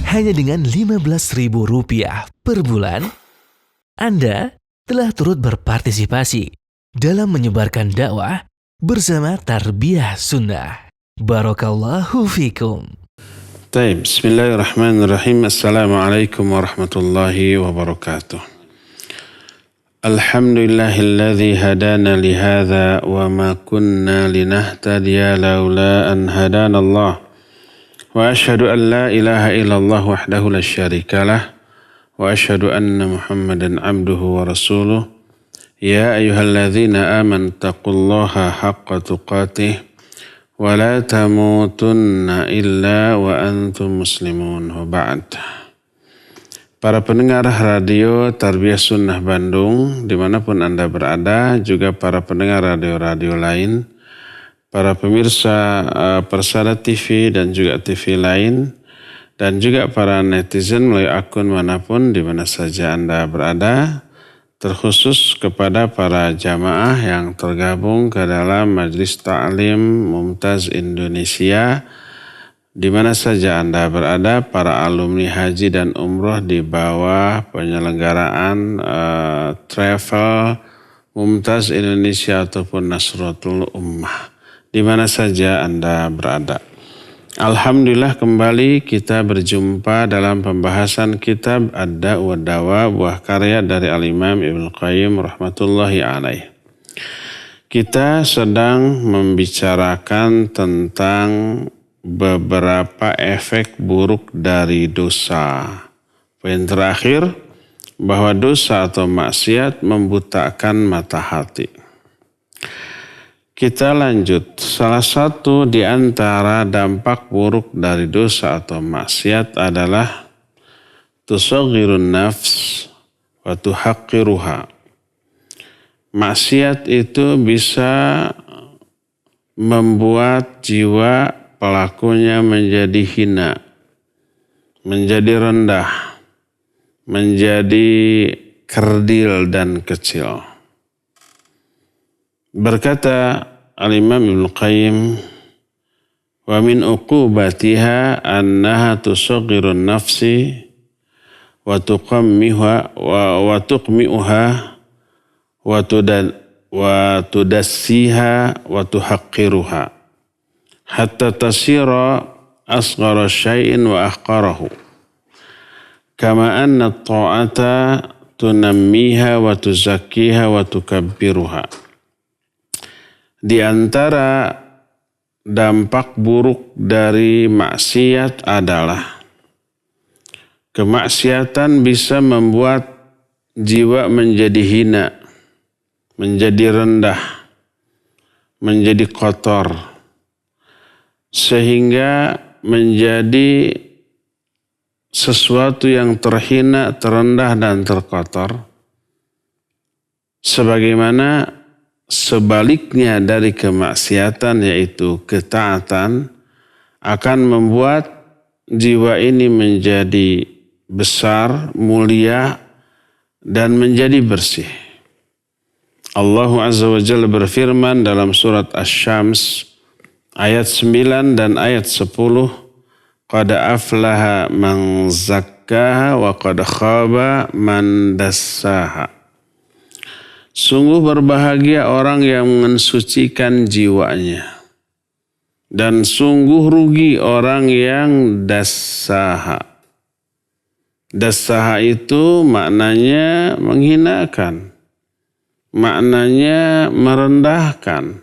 hanya dengan Rp15.000 per bulan, Anda telah turut berpartisipasi dalam menyebarkan dakwah bersama Tarbiyah Sunnah. Barakallahu fikum. Baik, bismillahirrahmanirrahim. Assalamualaikum warahmatullahi wabarakatuh. Alhamdulillahilladzi hadana lihadza wa ma kunna linahtadiya laula an hadanallah. Wa asyhadu an la ilaha illallah wahdahu la syarikalah wa asyhadu anna Muhammadan abduhu wa rasuluh. Ya ayyuhalladzina amanu taqullaha haqqa tuqatih wa la tamutunna illa wa antum muslimun. Wa ba'd. Para pendengar radio Tarbiyah Sunnah Bandung dimanapun Anda berada, juga para pendengar radio-radio lain, para pemirsa Persada TV dan juga TV lain, dan juga para netizen melalui akun manapun di mana saja Anda berada, terkhusus kepada para jamaah yang tergabung ke dalam Majelis Ta'lim Mumtaz Indonesia, di mana saja Anda berada, para alumni haji dan umroh di bawah penyelenggaraan travel Mumtaz Indonesia ataupun Nasratul Ummah, di mana saja Anda berada. Alhamdulillah kembali kita berjumpa dalam pembahasan kitab Ad-Da' wa Dawa, buah karya dari Al-Imam Ibnu Qayyim rahmatullahi alaih. Kita sedang membicarakan tentang beberapa efek buruk dari dosa. Poin terakhir, bahwa dosa atau maksiat membutakan mata hati. Kita lanjut. Salah satu di antara dampak buruk dari dosa atau maksiat adalah tusaghirun nafs wa tuhaqqiruha. Maksiat itu bisa membuat jiwa pelakunya menjadi hina, menjadi rendah, menjadi kerdil dan kecil. Berkata Al-Imam Ibnu Qayyim, wa min uqubatiha annaha tusaghirun nafsi wa tuqammiha wa tuqmi'uha wa tudassiha wa tuhaqqiruha hatta tasira asghara syai'in wa ahqarahu kama anna at-ta'ata tunammiha wa tuzakkiha wa tukabbiruha. Di antara dampak buruk dari maksiat adalah kemaksiatan bisa membuat jiwa menjadi hina, menjadi rendah, menjadi kotor, sehingga menjadi sesuatu yang terhina, terendah, dan terkotor. Sebagaimana sebaliknya dari kemaksiatan, yaitu ketaatan, akan membuat jiwa ini menjadi besar, mulia, dan menjadi bersih. Allah Azza wa Jalla berfirman dalam surat Asy-Syams ayat 9 dan ayat 10, qad aflaha man zakkaha wa qad khaba man dassaha. Sungguh berbahagia orang yang mensucikan jiwanya, dan sungguh rugi orang yang dassaha. Dassaha itu maknanya menghinakan, maknanya merendahkan.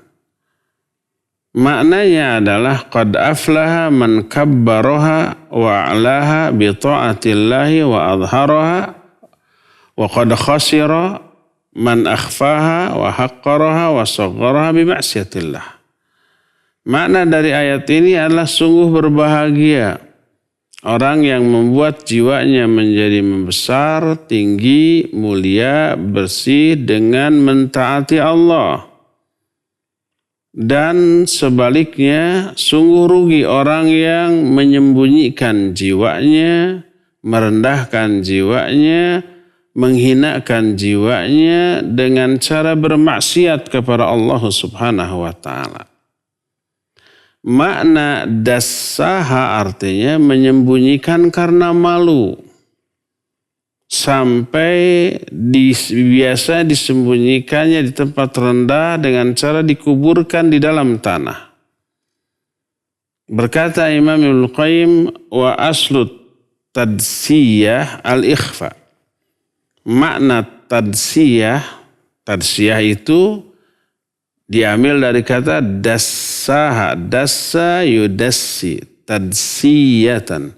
Maknanya adalah qad aflaha man kabbaraha wa a'laha bi ta'atillahi wa adharaha wa qad khasira man akhfaha wa haqqaraha wa sagharaha bi ma'siyatillah. Makna dari ayat ini adalah sungguh berbahagia orang yang membuat jiwanya menjadi membesar, tinggi, mulia, bersih dengan mentaati Allah. Dan sebaliknya, sungguh rugi orang yang menyembunyikan jiwanya, merendahkan jiwanya, menghinakan jiwanya dengan cara bermaksiat kepada Allah Subhanahu wa ta'ala. makna dassaha artinya menyembunyikan karena malu. Sampai biasa disembunyikannya di tempat rendah dengan cara dikuburkan di dalam tanah. Berkata Imam Ibnu Qayyim, wa aslu tadsiyah al-ikhfa. Makna tadsiyah itu diambil dari kata dassaha, dassa yudassi, tadsiyatan.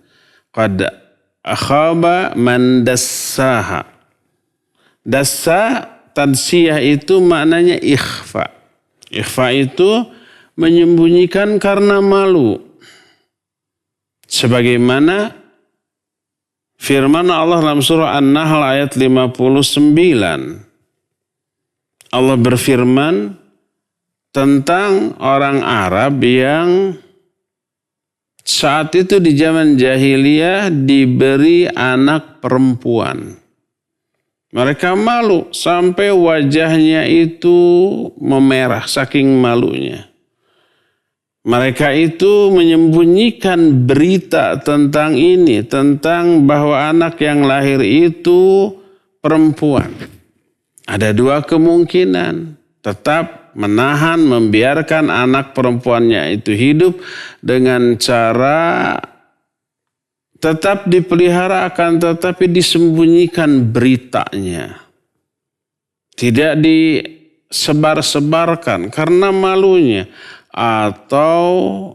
Qad akhaba man dassaha. Dassa, tadsiyah itu maknanya ikhfa. Ikhfa itu menyembunyikan karena malu. Sebagaimana firman Allah dalam surah An-Nahl ayat 59. Allah berfirman tentang orang Arab yang saat itu di zaman jahiliyah diberi anak perempuan. Mereka malu sampai wajahnya itu memerah saking malunya. Mereka itu menyembunyikan berita tentang ini, tentang bahwa anak yang lahir itu perempuan. Ada dua kemungkinan, tetap menahan, membiarkan anak perempuannya itu hidup dengan cara tetap dipelihara akan tetapi disembunyikan beritanya. Tidak disebar-sebarkan karena malunya atau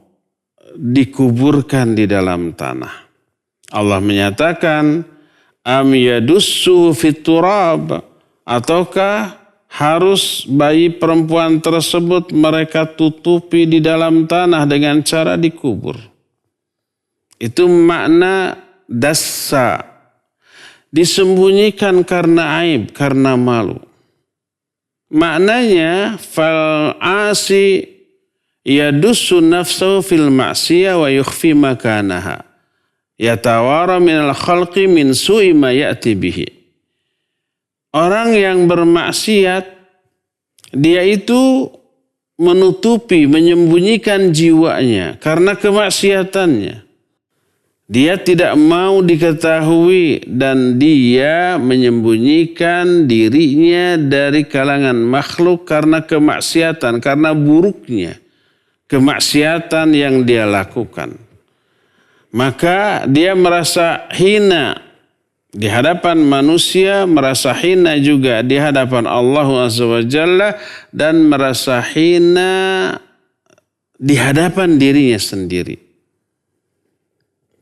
dikuburkan di dalam tanah. Allah menyatakan am yadussu fit turab, ataukah harus bayi perempuan tersebut mereka tutupi di dalam tanah dengan cara dikubur. Itu makna dassa. Disembunyikan karena aib, karena malu. Maknanya fal asi yadussu nafsahu fil ma'siyah wa yukhfi makanaha. Yatawara minal khalqi min su'i ma ya'ti bihi. Orang yang bermaksiat, dia itu menutupi, menyembunyikan jiwanya karena kemaksiatannya. Dia tidak mau diketahui dan dia menyembunyikan dirinya dari kalangan makhluk karena kemaksiatan, karena buruknya kemaksiatan yang dia lakukan. Maka dia merasa hina di hadapan manusia, merasa hina juga di hadapan Allah Azza wa Jalla, dan merasa hina di hadapan dirinya sendiri.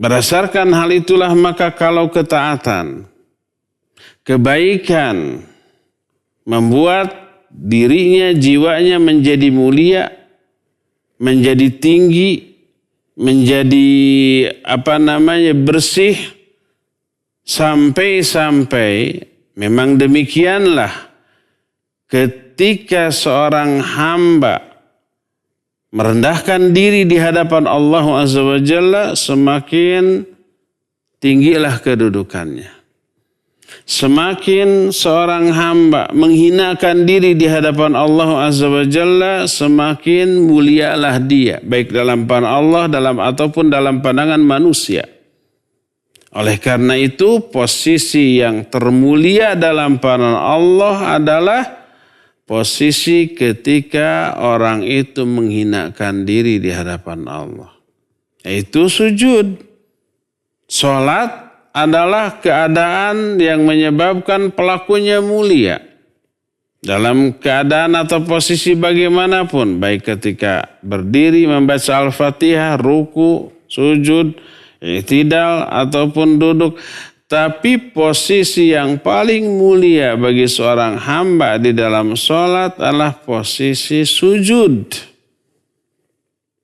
Berdasarkan hal itulah maka kalau ketaatan, kebaikan membuat dirinya, jiwanya menjadi mulia, menjadi tinggi, menjadi bersih, sampai memang demikianlah ketika seorang hamba merendahkan diri di hadapan Allah Azza wa Jalla, semakin tinggilah kedudukannya. Semakin seorang hamba menghinakan diri di hadapan Allah Azza wa Jalla, semakin mulialah dia, baik dalam pandangan Allah ataupun dalam pandangan manusia. Oleh karena itu, posisi yang termulia dalam pandangan Allah adalah posisi ketika orang itu menghinakan diri di hadapan Allah. Yaitu sujud. Salat adalah keadaan yang menyebabkan pelakunya mulia. Dalam keadaan atau posisi bagaimanapun, baik ketika berdiri membaca Al-Fatihah, ruku, sujud, i'tidal ataupun duduk, tapi posisi yang paling mulia bagi seorang hamba di dalam sholat adalah posisi sujud.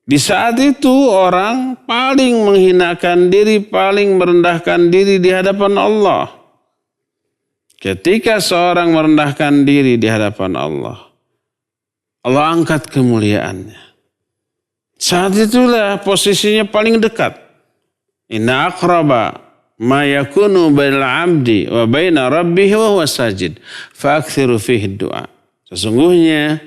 Di saat itu orang paling menghinakan diri, paling merendahkan diri di hadapan Allah. Ketika seorang merendahkan diri di hadapan Allah, Allah angkat kemuliaannya. Saat itulah posisinya paling dekat. Inna aqraba ma yakunu bainal abdi wa baina rabbih wa huwa sajid fa aktsiru fihi du'a. Sesungguhnya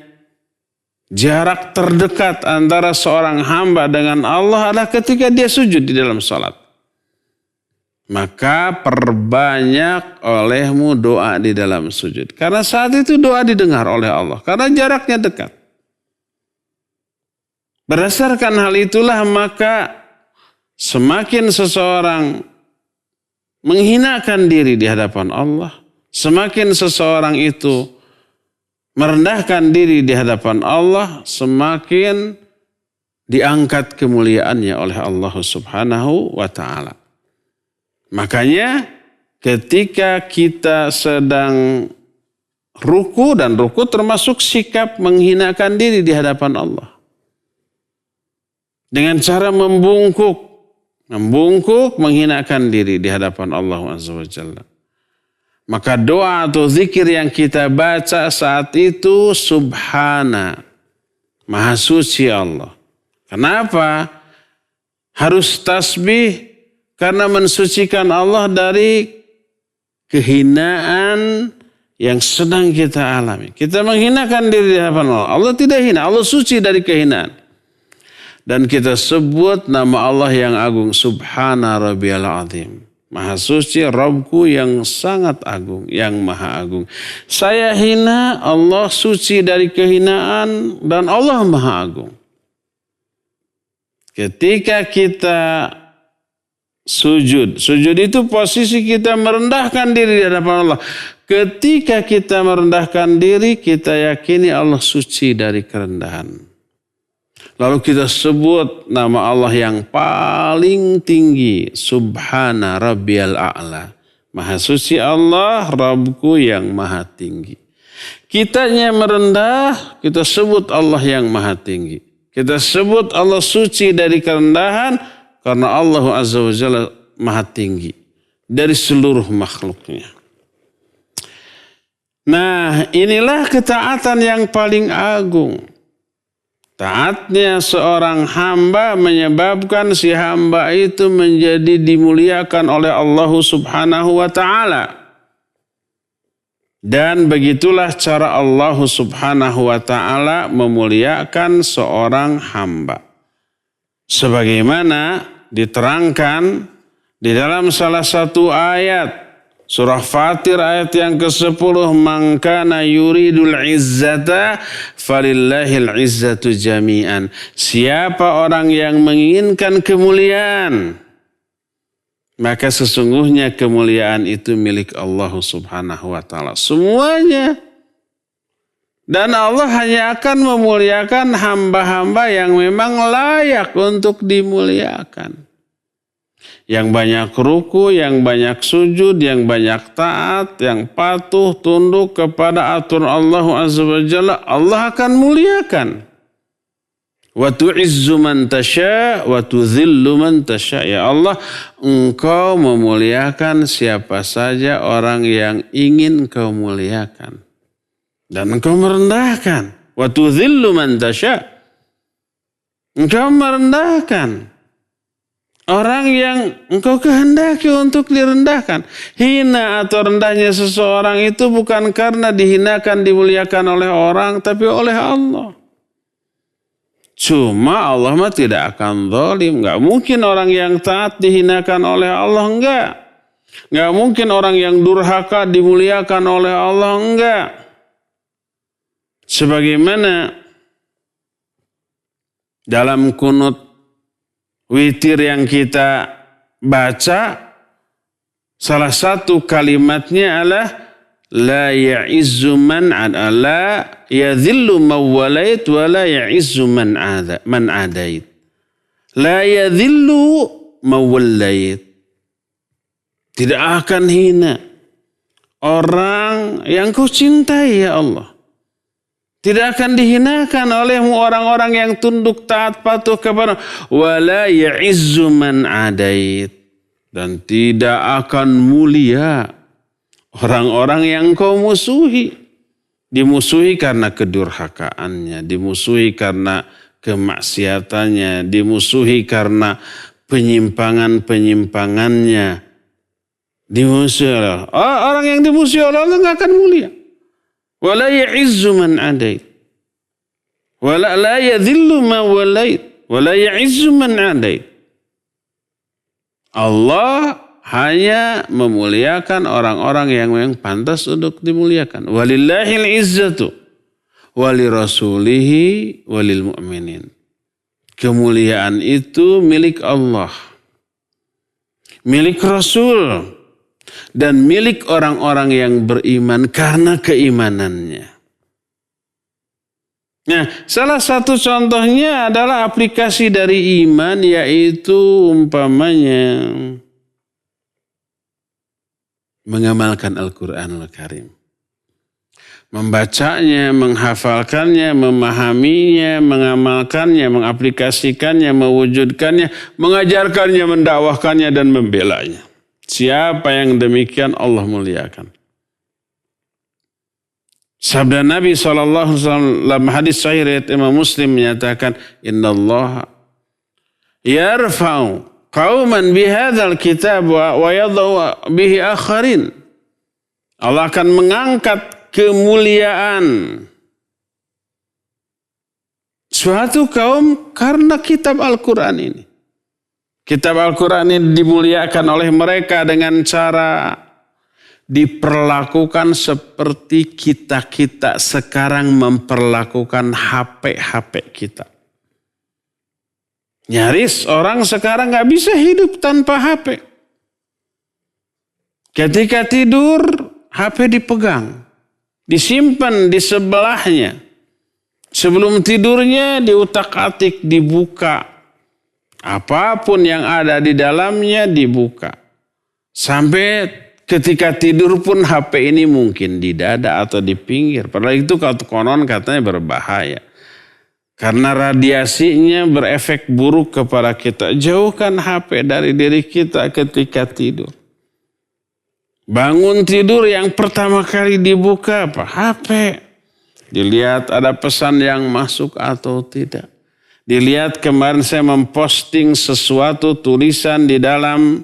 Jarak terdekat antara seorang hamba dengan Allah adalah ketika dia sujud di dalam salat. Maka perbanyak olehmu doa di dalam sujud. Karena saat itu doa didengar oleh Allah. Karena jaraknya dekat. Berdasarkan hal itulah maka semakin seseorang menghinakan diri di hadapan Allah. Semakin seseorang itu merendahkan diri di hadapan Allah. Semakin diangkat kemuliaannya oleh Allah Subhanahu wa ta'ala. Makanya ketika kita sedang ruku, dan ruku termasuk sikap menghinakan diri di hadapan Allah. Dengan cara membungkuk menghinakan diri di hadapan Allah Azza wa Jalla. Maka doa atau zikir yang kita baca saat itu subhana, maha suci Allah. Kenapa? Harus tasbih. Karena mensucikan Allah dari kehinaan yang sedang kita alami. Kita menghinakan diri di hadapan Allah. Allah tidak hina, Allah suci dari kehinaan. Dan kita sebut nama Allah yang agung, Subhana Rabbiyal Azim. Maha suci Rabbku yang sangat agung, yang maha agung. Saya hina, Allah suci dari kehinaan, dan Allah maha agung. Ketika kita sujud itu posisi kita merendahkan diri di hadapan Allah. Ketika kita merendahkan diri, kita yakini Allah suci dari kerendahan. Lalu kita sebut nama Allah yang paling tinggi, Subhana Rabbiyal A'la. Maha suci Allah, Rabbku yang maha tinggi. Kitanya merendah, kita sebut Allah yang maha tinggi. Kita sebut Allah suci dari kerendahan, karena Allah Azza wa Jalla maha tinggi dari seluruh makhluknya. Nah, inilah ketaatan yang paling agung. Taatnya seorang hamba menyebabkan si hamba itu menjadi dimuliakan oleh Allah Subhanahu wa ta'ala. Dan begitulah cara Allah Subhanahu wa ta'ala memuliakan seorang hamba. Sebagaimana diterangkan di dalam salah satu ayat surah Fatir ayat yang ke-10, man kana yuridul izzata falillahil izzatu jami'an. Siapa orang yang menginginkan kemuliaan, maka sesungguhnya kemuliaan itu milik Allah Subhanahu wa ta'ala. Semuanya. Dan Allah hanya akan memuliakan hamba-hamba yang memang layak untuk dimuliakan. Yang banyak ruku, yang banyak sujud, yang banyak taat, yang patuh, tunduk kepada aturan Allah Azza wa Jalla, Allah akan muliakan. Wa tu'izzu man tasya' wa tudhillu man tasya'. Ya Allah, Engkau memuliakan siapa saja orang yang ingin Engkau muliakan. Dan Engkau merendahkan. Wa tudhillu man tasya'. Engkau merendahkan orang yang Engkau kehendaki untuk direndahkan. Hina atau rendahnya seseorang itu bukan karena dihinakan, dimuliakan oleh orang, tapi oleh Allah. Cuma Allah mah tidak akan zalim. Enggak mungkin orang yang taat dihinakan oleh Allah, enggak. Enggak mungkin orang yang durhaka dimuliakan oleh Allah, enggak. Sebagaimana dalam kunut witir yang kita baca, salah satu kalimatnya adalah la ya'izzu man la yadhillu mawwalait wa la ya'izzu man adait. La yadhillu mawwalait. Tidak akan hina orang yang Kau cintai ya Allah. Tidak akan dihinakan olehmu orang-orang yang tunduk taat patuh kepada wala ya'izzu man adait, dan tidak akan mulia orang-orang yang Kau musuhi. Dimusuhi karena kedurhakaannya, dimusuhi karena kemaksiatannya, dimusuhi karena penyimpangan-penyimpangannya. Dimusuhi oleh orang yang dimusuhi oleh Allah nggak akan mulia. Wala ya'izzu man adait. Wala la yadhillu ma walait. Wala ya'izzu man adait. Allah hanya memuliakan orang-orang yang memang pantas untuk dimuliakan. Walillahil izzatu walirasulihi walil mu'minin. Kemuliaan itu milik Allah, milik Rasul, dan milik orang-orang yang beriman karena keimanannya. Nah, salah satu contohnya adalah aplikasi dari iman, yaitu umpamanya mengamalkan Al-Quranul Karim. Membacanya, menghafalkannya, memahaminya, mengamalkannya, mengaplikasikannya, mewujudkannya, mengajarkannya, mendakwahkannya, dan membelanya. Siapa yang demikian Allah muliakan. Sabda Nabi SAW dalam hadis sahih riwayat Imam Muslim menyatakan, Inna Allah yarfa'u qauman bihadzal kitab wa yadau bihi akharin. Allah akan mengangkat kemuliaan suatu kaum karena kitab Al-Quran ini. Kitab Al-Quran ini dimuliakan oleh mereka dengan cara diperlakukan seperti kita sekarang memperlakukan HP kita. Nyaris orang sekarang gak bisa hidup tanpa HP. Ketika tidur, HP dipegang, disimpan di sebelahnya. Sebelum tidurnya diutak-atik, dibuka. Apapun yang ada di dalamnya dibuka. Sampai ketika tidur pun HP ini mungkin di dada atau di pinggir. Padahal itu konon katanya berbahaya. Karena radiasinya berefek buruk kepada kita. Jauhkan HP dari diri kita ketika tidur. Bangun tidur yang pertama kali dibuka apa? HP. Dilihat ada pesan yang masuk atau tidak. Dilihat kemarin saya memposting sesuatu tulisan di dalam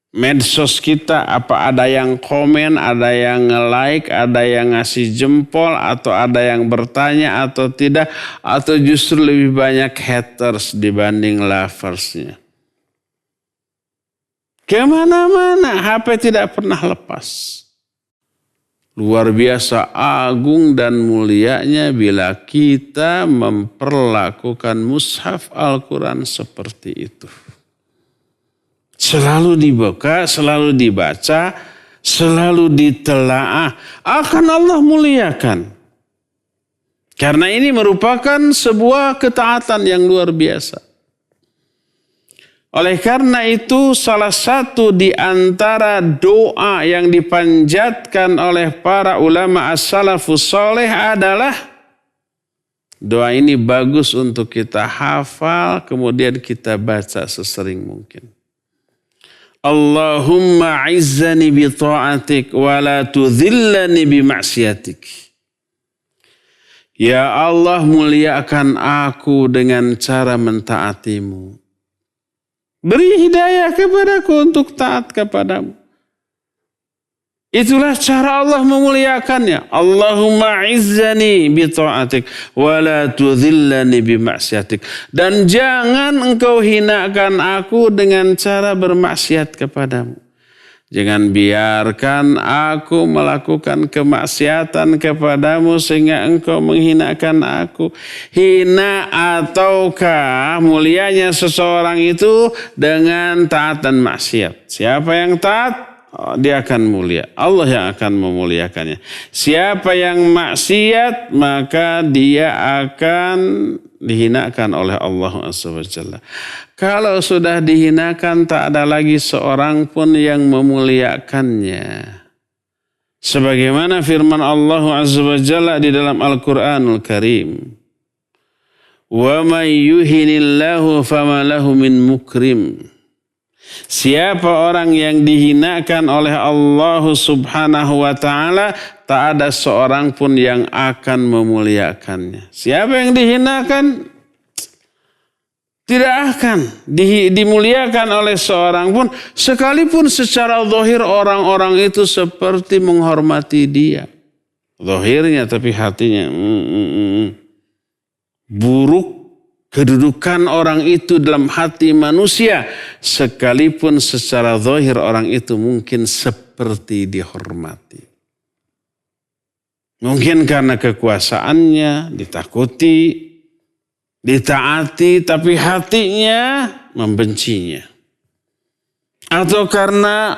medsos kita. Apa ada yang komen, ada yang nge-like, ada yang ngasih jempol, atau ada yang bertanya atau tidak. Atau justru lebih banyak haters dibanding loversnya. Kemana-mana HP tidak pernah lepas. Luar biasa agung dan mulianya bila kita memperlakukan mushaf Al-Quran seperti itu. Selalu dibuka, selalu dibaca, selalu ditelaah. Akan Allah muliakan. Karena ini merupakan sebuah ketaatan yang luar biasa. Oleh karena itu salah satu di antara doa yang dipanjatkan oleh para ulama as-salafus saleh adalah doa ini bagus untuk kita hafal kemudian kita baca sesering mungkin. Allahumma izzani bi ta'atik wa la tudhillani bi ma'siyatik. Ya Allah, muliakan aku dengan cara mentaatimu. Beri hidayah kepadaku untuk taat kepadamu. Itulah cara Allah memuliakannya. Allahumma izzani bi ta'atik wa la tudhillani bi ma'siyatik. Dan jangan engkau hinakan aku dengan cara bermaksiat kepadamu. Jangan biarkan aku melakukan kemaksiatan kepadamu sehingga engkau menghinakan aku. Hina ataukah mulianya seseorang itu dengan taat dan maksiat. Siapa yang taat, dia akan mulia. Allah yang akan memuliakannya. Siapa yang maksiat, maka dia akan dihinakan oleh Allah SWT. Kalau sudah dihinakan, tak ada lagi seorang pun yang memuliakannya. Sebagaimana firman Allah SWT di dalam Al-Quranul Karim. Wa man yuhinillahu fama lahu min mukrim. Siapa orang yang dihinakan oleh Allah Subhanahu wa ta'ala, tak ada seorang pun yang akan memuliakannya. Siapa yang dihinakan, tidak akan dimuliakan oleh seorang pun, sekalipun secara zahir orang-orang itu seperti menghormati dia. Zahirnya tapi hatinya. buruk kedudukan orang itu dalam hati manusia, sekalipun secara zahir orang itu mungkin seperti dihormati. Mungkin karena kekuasaannya ditakuti, ditaati, tapi hatinya membencinya. Atau karena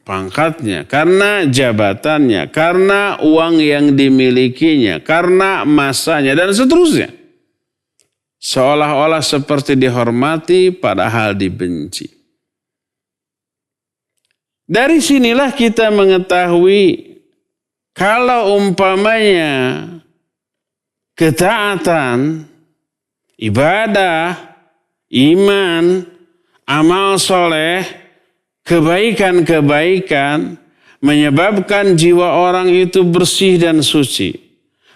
pangkatnya, karena jabatannya, karena uang yang dimilikinya, karena masanya, dan seterusnya. Seolah-olah seperti dihormati padahal dibenci. Dari sinilah kita mengetahui kalau umpamanya ketaatan, ibadah, iman, amal soleh, kebaikan-kebaikan menyebabkan jiwa orang itu bersih dan suci,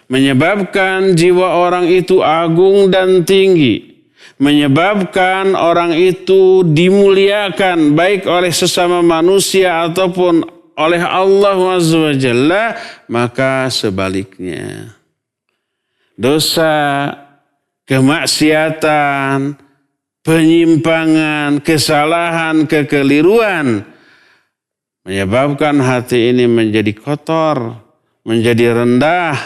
menyebabkan jiwa orang itu agung dan tinggi, menyebabkan orang itu dimuliakan baik oleh sesama manusia ataupun oleh Allah SWT, maka sebaliknya dosa, kemaksiatan, penyimpangan, kesalahan, kekeliruan menyebabkan hati ini menjadi kotor, menjadi rendah,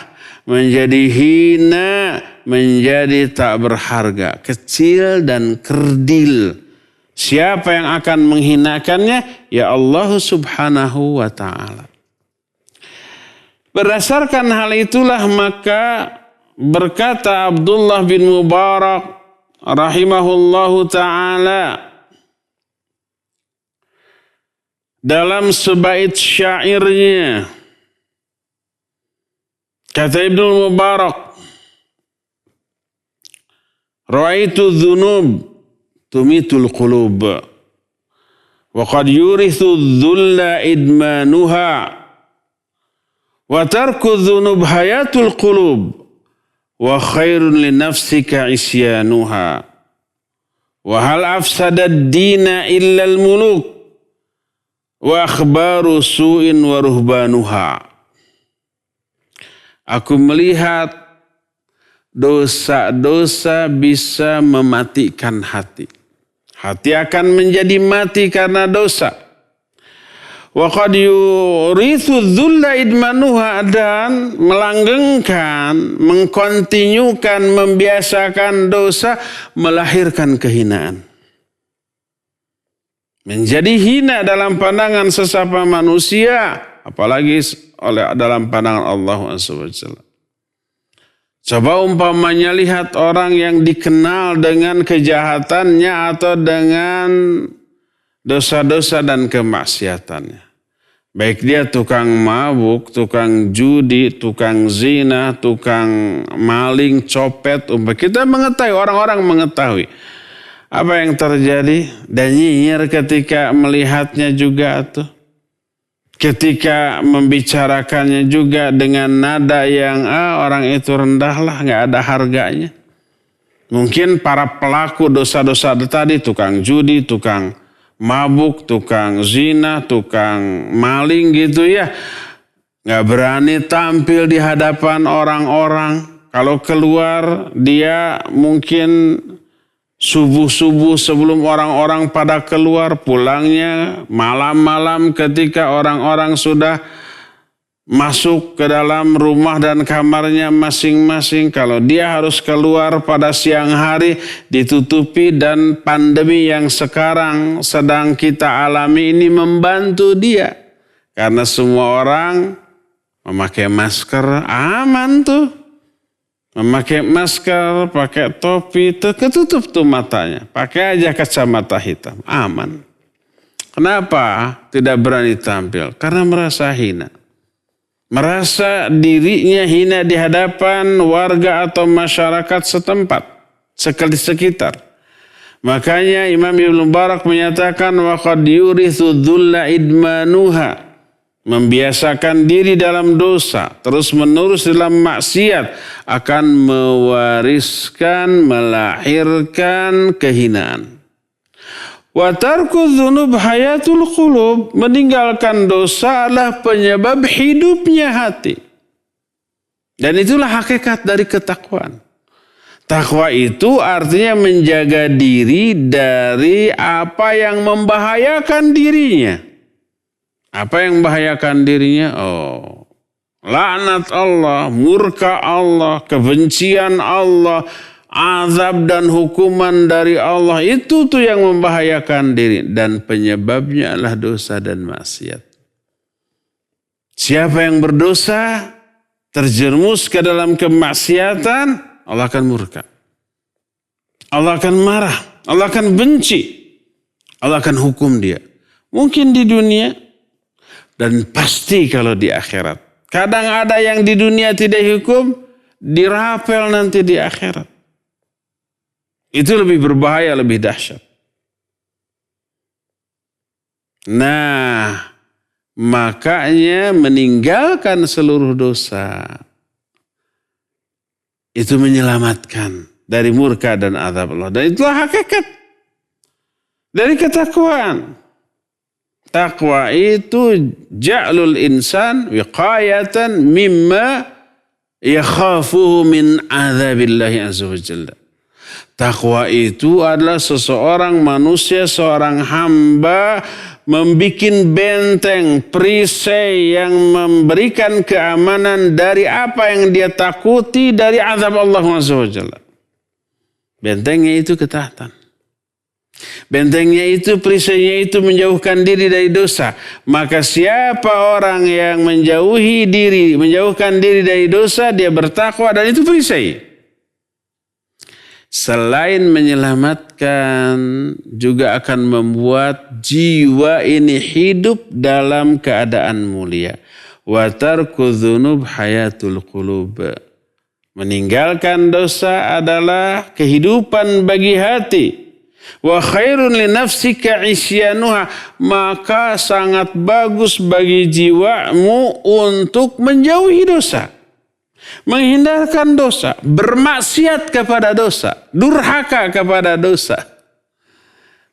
menjadi hina, menjadi tak berharga, kecil dan kerdil. Siapa yang akan menghinakannya? Ya Allah Subhanahu wa ta'ala. Berdasarkan hal itulah maka berkata Abdullah bin Mubarak rahimahullahu ta'ala dalam sebait syairnya, kata Ibnu Mubarak, Ra'aitu dzunub tumitul qulub wa qad yurithu dhulla idmanuha wa tarku dzunub hayatul qulub wa khairun li nafsika isyanuha wa hal afsada ad-dina illa al-muluk wa akhbaru su'in wa ruhbanuha. Aku melihat dosa-dosa bisa mematikan hati. Hati akan menjadi mati karena dosa. Wa qad yurithu dhulla idmanuha, dan melanggengkan, mengkontinyukan, membiasakan dosa melahirkan kehinaan. Menjadi hina dalam pandangan sesama manusia, apalagi dalam pandangan Allah SWT. Coba umpamanya lihat orang yang dikenal dengan kejahatannya atau dengan dosa-dosa dan kemaksiatannya. Baik dia tukang mabuk, tukang judi, tukang zina, tukang maling, copet. Kita mengetahui, orang-orang mengetahui apa yang terjadi, dan nyinyir ketika melihatnya juga tuh. Ketika membicarakannya juga dengan nada yang orang itu rendahlah, nggak ada harganya. Mungkin para pelaku dosa-dosa tadi, tukang judi, tukang mabuk, tukang zina, tukang maling gitu ya, nggak berani tampil di hadapan orang-orang. Kalau keluar dia mungkin subuh-subuh sebelum orang-orang pada keluar, pulangnya malam-malam ketika orang-orang sudah masuk ke dalam rumah dan kamarnya masing-masing. Kalau dia harus keluar pada siang hari, ditutupi, dan pandemi yang sekarang sedang kita alami ini membantu dia. Karena semua orang memakai masker, aman tuh. Memakai masker, pakai topi, ketutup tuh matanya. Pakai aja kacamata hitam, aman. Kenapa tidak berani tampil? Karena merasa hina. Merasa dirinya hina di hadapan warga atau masyarakat setempat, sekitar. Makanya Imam Ibnu Mubarak menyatakan wa qad yurithu dhulla idmanuha. Membiasakan diri dalam dosa, terus menerus dalam maksiat, akan mewariskan, melahirkan kehinaan. Wa tarku dzunub hayatul qulub, meninggalkan dosa adalah penyebab hidupnya hati. Dan itulah hakikat dari ketakwaan. Takwa itu artinya menjaga diri dari apa yang membahayakan dirinya. Apa yang membahayakan dirinya? Oh, laknat Allah, murka Allah, kebencian Allah, azab dan hukuman dari Allah. Itu tuh yang membahayakan diri. Dan penyebabnya adalah dosa dan maksiat. Siapa yang berdosa, terjerumus ke dalam kemaksiatan, Allah akan murka. Allah akan marah. Allah akan benci. Allah akan hukum dia. Mungkin di dunia dan pasti kalau di akhirat. Kadang ada yang di dunia tidak dihukum, dirapel nanti di akhirat. Itu lebih berbahaya, lebih dahsyat. Nah, makanya meninggalkan seluruh dosa itu menyelamatkan dari murka dan azab Allah. Dan itulah hakikat dari ketakwaan. Takwa itu ja'lul insan wiqayatan mimma yakhafuhu min azabillahi azza wa jalla. Takwa itu adalah seseorang manusia, seorang hamba membikin benteng, perisai yang memberikan keamanan dari apa yang dia takuti dari azab Allah SWT. Bentengnya itu ketaatan. Bentengnya itu, perisainya itu menjauhkan diri dari dosa. Maka siapa orang yang menjauhkan diri dari dosa, dia bertakwa dan itu perisai. Selain menyelamatkan, juga akan membuat jiwa ini hidup dalam keadaan mulia. Wa tarku dzunub hayatul qulub. Meninggalkan dosa adalah kehidupan bagi hati. Wa khairun li nafsika isyanuha. Maka sangat bagus bagi jiwamu untuk menjauhi dosa. Menghindarkan dosa, bermaksiat kepada dosa, durhaka kepada dosa.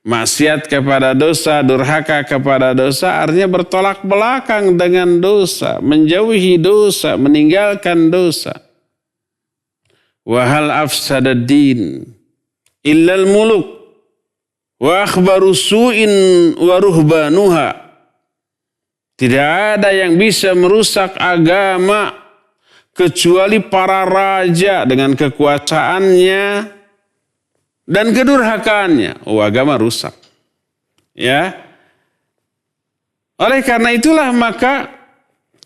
Maksiat kepada dosa, durhaka kepada dosa artinya bertolak belakang dengan dosa, menjauhi dosa, meninggalkan dosa. Wa hal afsadad din illal muluk wa akhbaru su'in wa ruhbanuha. Tidak ada yang bisa merusak agama kecuali para raja dengan kekuasaannya dan kedurhakaannya. Oh, agama rusak. Ya. Oleh karena itulah maka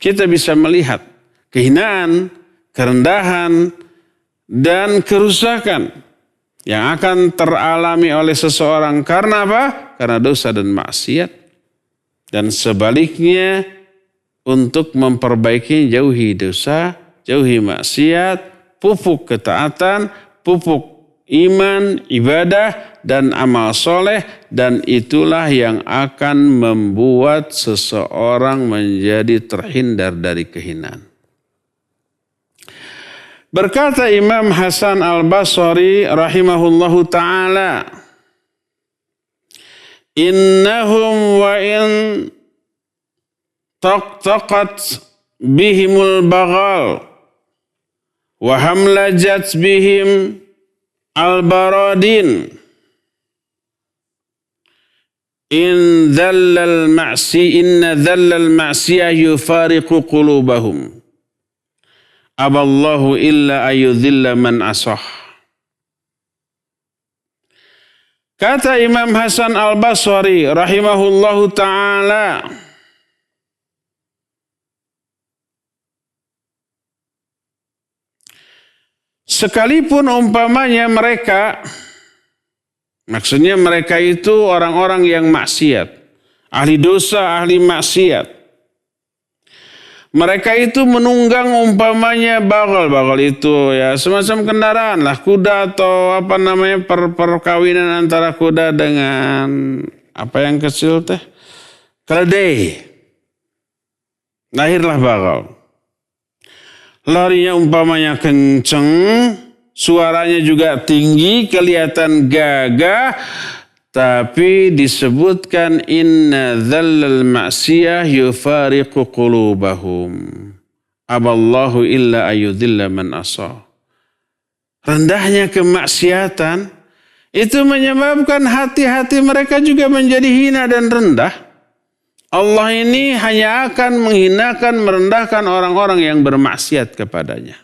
kita bisa melihat kehinaan, kerendahan, dan kerusakan yang akan teralami oleh seseorang karena apa? Karena dosa dan maksiat. Dan sebaliknya untuk memperbaiki jauhi dosa, jauhi maksiat, pupuk ketaatan, pupuk iman, ibadah, dan amal soleh. Dan itulah yang akan membuat seseorang menjadi terhindar dari kehinaan. Berkata Imam Hasan al-Basri rahimahullahu ta'ala, innahum wa in taqtaqat bihimul baghal wa hamlajat bihim al-baradin inna dhallal ma'siyah yufariqu qulubahum aballahu illa ayudhilla man asah. Kata Imam Hasan al-Basri rahimahullahu ta'ala, sekalipun umpamanya mereka, maksudnya mereka itu orang-orang yang maksiat, ahli dosa, ahli maksiat. Mereka itu menunggang umpamanya bagal itu ya semacam kendaraan lah, kuda atau apa namanya perkawinan antara kuda dengan apa yang kecil teh, keledai. Lahirlah bagal. Larinya umpamanya kenceng, suaranya juga tinggi, kelihatan gagah, tapi disebutkan inna dhallal ma'siyah yufariqu qulubahum aballahu illa ayudhilla man asah. rendahnya kemaksiatan, itu menyebabkan hati-hati mereka juga menjadi hina dan rendah. Allah ini hanya akan menghinakan, merendahkan orang-orang yang bermaksiat kepadanya.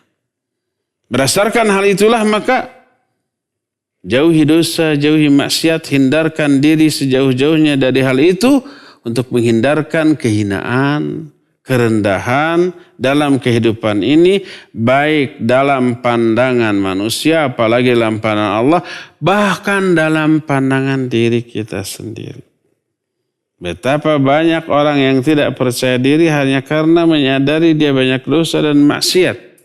Berdasarkan hal itulah maka jauhi dosa, jauhi maksiat, hindarkan diri sejauh-jauhnya dari hal itu untuk menghindarkan kehinaan, kerendahan dalam kehidupan ini, baik dalam pandangan manusia, apalagi dalam pandangan Allah, bahkan dalam pandangan diri kita sendiri. Betapa banyak orang yang tidak percaya diri hanya karena menyadari dia banyak dosa dan maksiat.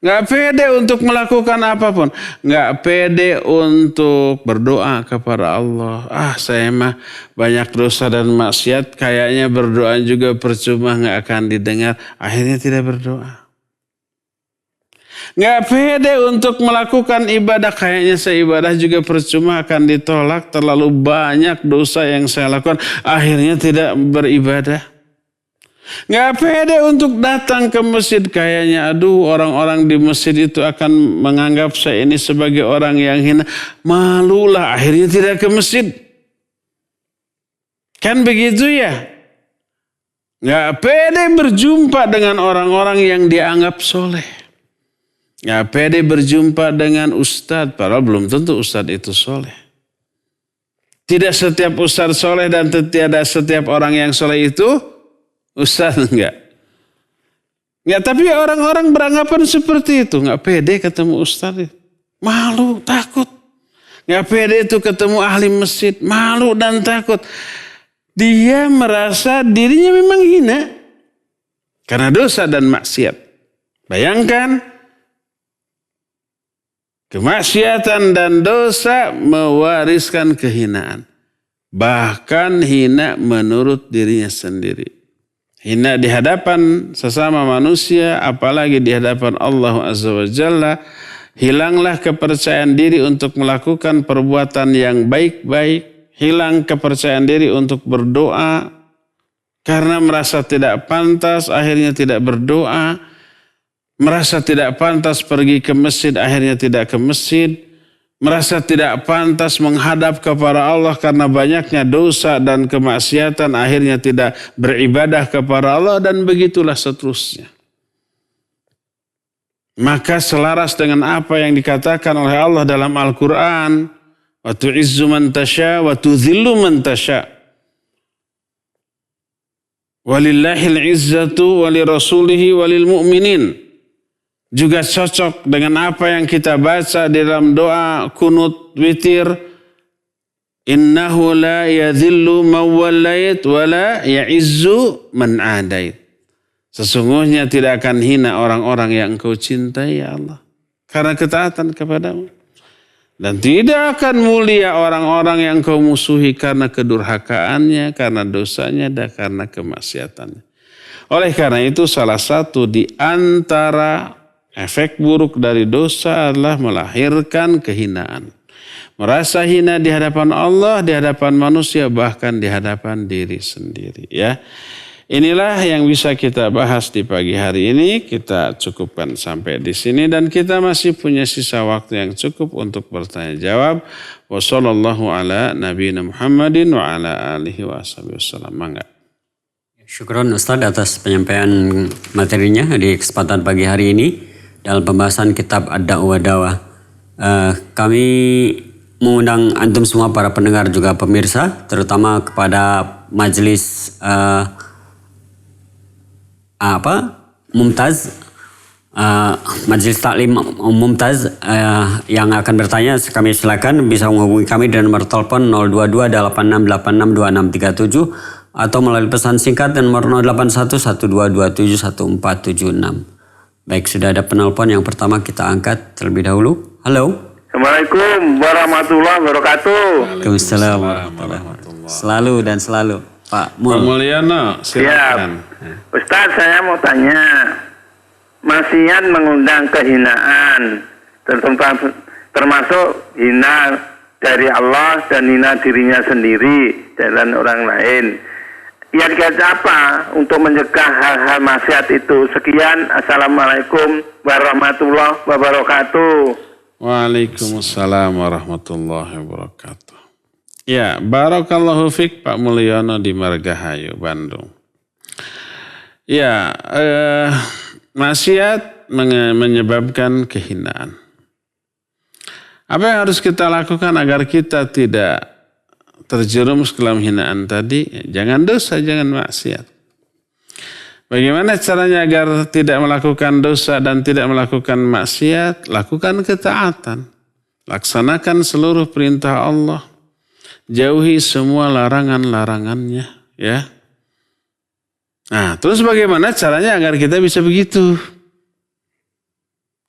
Nggak pede untuk melakukan apapun. Nggak pede untuk berdoa kepada Allah. Saya mah banyak dosa dan maksiat. Kayaknya berdoa juga percuma, nggak akan didengar. Akhirnya tidak berdoa. Nggak pede untuk melakukan ibadah. Kayaknya seibadah juga percuma, akan ditolak. Terlalu banyak dosa yang saya lakukan. Akhirnya tidak beribadah. Nggak pede untuk datang ke masjid. Kayaknya orang-orang di masjid itu akan menganggap saya ini sebagai orang yang hina. Malulah, akhirnya tidak ke masjid. Kan begitu ya? Nggak pede berjumpa dengan orang-orang yang dianggap soleh. Nggak pede berjumpa dengan ustadz, padahal belum tentu ustadz itu soleh. Tidak setiap ustadz soleh dan tidak setiap orang yang soleh itu ustaz, enggak. Tapi orang-orang beranggapan seperti itu. Enggak pede ketemu ustaz. Malu, takut. Enggak pede itu ketemu ahli masjid. Malu dan takut. Dia merasa dirinya memang hina. Karena dosa dan maksiat. Bayangkan. Kemaksiatan dan dosa mewariskan kehinaan. Bahkan hina menurut dirinya sendiri. Hina di hadapan sesama manusia, apalagi di hadapan Allah Azza wa Jalla. Hilanglah kepercayaan diri untuk melakukan perbuatan yang baik-baik. Hilang kepercayaan diri untuk berdoa. Karena merasa tidak pantas, akhirnya tidak berdoa. Merasa tidak pantas pergi ke masjid, akhirnya tidak ke masjid. Merasa tidak pantas menghadap kepada Allah karena banyaknya dosa dan kemaksiatan, akhirnya tidak beribadah kepada Allah, dan begitulah seterusnya. Maka selaras dengan apa yang dikatakan oleh Allah dalam Al-Quran, wa tu'izzu man tasha wa tudhillu man tasha. Walillahil izzatu walirasulihi walil mu'minin. Juga cocok dengan apa yang kita baca di dalam doa kunut witir. Innahu la yadhillu man wallayt wa la ya'izzu man adait. Sesungguhnya tidak akan hina orang-orang yang engkau cintai ya Allah, karena ketaatan kepadamu. Dan tidak akan mulia orang-orang yang engkau musuhi karena kedurhakaannya, karena dosanya, dan karena kemaksiatannya. Oleh karena itu salah satu di antara efek buruk dari dosa adalah melahirkan kehinaan. Merasa hina di hadapan Allah, di hadapan manusia, bahkan di hadapan diri sendiri. Ya, inilah yang bisa kita bahas di pagi hari ini. Kita cukupkan sampai di sini dan kita masih punya sisa waktu yang cukup untuk bertanya jawab. Wassallallahu ala nabiyina Muhammadin wa ala alihi wasallam. Mangga. Syukron Ustaz atas penyampaian materinya di kesempatan pagi hari ini dalam pembahasan kitab Ad-Da'wah Dawah. Kami mengundang antum semua para pendengar juga pemirsa, terutama kepada majelis Mumtaz, majelis taklim Mumtaz yang akan bertanya, kami silakan bisa menghubungi kami dengan nomor telepon 02286862637 atau melalui pesan singkat dan nomor 081122714776. Baik, sudah ada penelpon yang pertama, kita angkat terlebih dahulu. Halo. Assalamualaikum warahmatullahi wabarakatuh. Waalaikumsalam warahmatullahi wabarakatuh. Selalu dan selalu, Pak Mulyana, silakan. Ustaz, saya mau tanya, maksiat mengundang kehinaan, termasuk hina dari Allah dan hina dirinya sendiri dan orang lain. Ya, dikata apa untuk mencegah hal-hal maksiat itu? Sekian, assalamualaikum warahmatullahi wabarakatuh. Waalaikumsalam warahmatullahi wabarakatuh. Ya, barakallahu fiik Pak Mulyono di Margahayu, Bandung. Ya, maksiat menyebabkan kehinaan. Apa yang harus kita lakukan agar kita tidak terjerumus ke dalam hinaan tadi? Jangan dosa, jangan maksiat. Bagaimana caranya agar tidak melakukan dosa dan tidak melakukan maksiat? Lakukan ketaatan. Laksanakan seluruh perintah Allah. Jauhi semua larangan-larangannya. Ya. Nah, terus bagaimana caranya agar kita bisa begitu?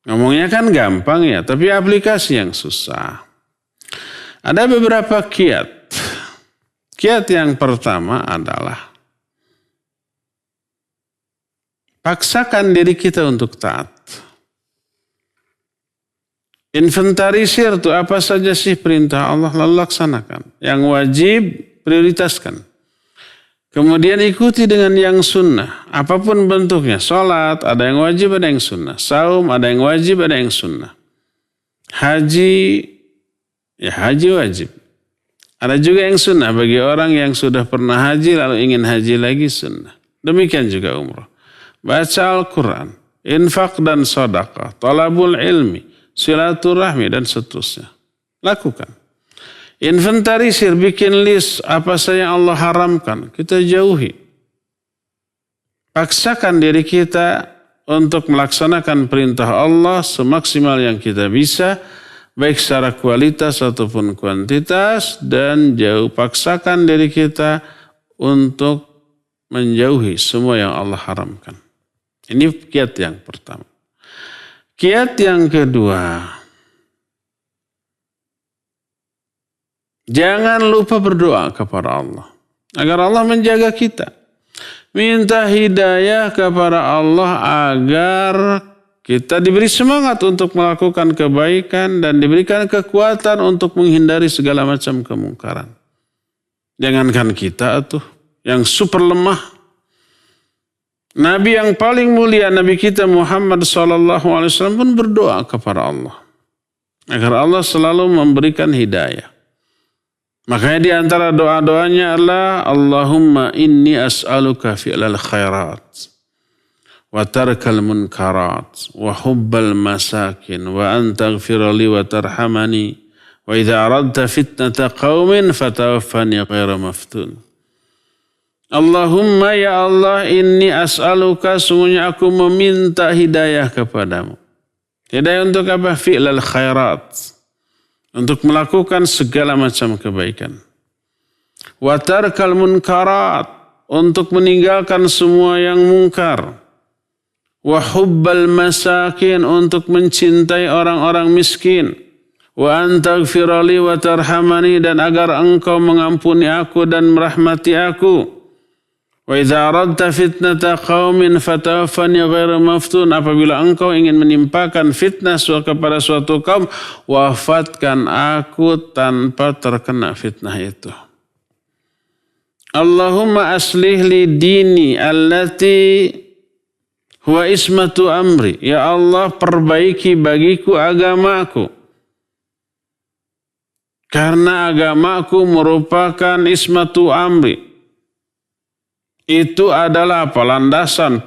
Ngomongnya kan gampang ya, tapi aplikasi yang susah. Ada beberapa kiat. Kiat yang pertama adalah paksakan diri kita untuk taat. Inventarisir tuh apa saja sih perintah Allah lalu laksanakan. Yang wajib prioritaskan. Kemudian ikuti dengan yang sunnah. Apapun bentuknya. Salat ada yang wajib ada yang sunnah. Saum ada yang wajib ada yang sunnah. Haji, ya haji wajib. Ada juga yang sunnah bagi orang yang sudah pernah haji lalu ingin haji lagi sunnah. Demikian juga umrah. Baca Al-Quran, infak dan sedekah, talabul ilmi, silaturahmi dan seterusnya. Lakukan. Inventarisir, bikin list apa saja yang Allah haramkan. Kita jauhi. Paksakan diri kita untuk melaksanakan perintah Allah semaksimal yang kita bisa. Baik secara kualitas ataupun kuantitas. Dan paksakan diri kita untuk menjauhi semua yang Allah haramkan. Ini kiat yang pertama. Kiat yang kedua. Jangan lupa berdoa kepada Allah. Agar Allah menjaga kita. Minta hidayah kepada Allah agar kita diberi semangat untuk melakukan kebaikan. Dan diberikan kekuatan untuk menghindari segala macam kemungkaran. Jangankan kita tuh yang super lemah. Nabi yang paling mulia, Nabi kita Muhammad SAW pun berdoa kepada Allah. Agar Allah selalu memberikan hidayah. Makanya di antara doa-doanya adalah Allahumma inni as'aluka fi'lal khairat. Wa tarkal munkarat. Wa hubbal masakin. Wa antaghfirali wa tarhamani. Wa idha aradta fitnata qawmin fatawaffani ghaira maftun. Allahumma ya Allah inni as'aluka sungguhnya aku meminta hidayah kepadamu. Hidayah untuk apa? Fi'lal khairat. Untuk melakukan segala macam kebaikan. Wa tarkal munkarat. Untuk meninggalkan semua yang mungkar. Wa hubbal masakin. Untuk mencintai orang-orang miskin. Wa antaghfirali wa tarhamani. Dan agar engkau mengampuni aku dan merahmati aku. Wa idza aradta fitnata qaumin fatawaffani ghairu maftun. Apabila engkau ingin menimpakan fitnah kepada suatu kaum, wafatkan aku tanpa terkena fitnah itu. Allahumma aslih li dini allati huwa ismatu amri. Ya Allah, perbaiki bagiku agamaku. Karena agamaku merupakan ismatu amri. Itu adalah landasan,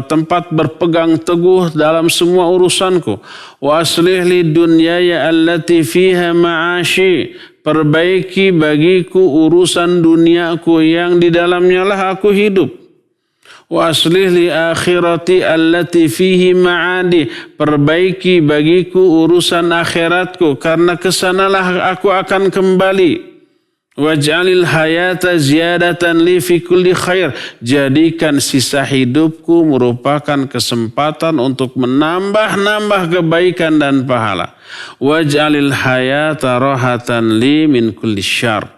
tempat berpegang teguh dalam semua urusanku. Wa aslih li dunyaya allati fiha ma'ashi. Perbaiki bagiku urusan duniaku yang di dalamnya lah aku hidup. Wa aslih li akhirati allati fihi ma'adi. Perbaiki bagiku urusan akhiratku karena kesanalah aku akan kembali. Waj'alil hayata ziyadatan li fi kulli khair. Jadikan sisa hidupku merupakan kesempatan untuk menambah-nambah kebaikan dan pahala. Waj'alil hayata rahatan li min kulli syarr.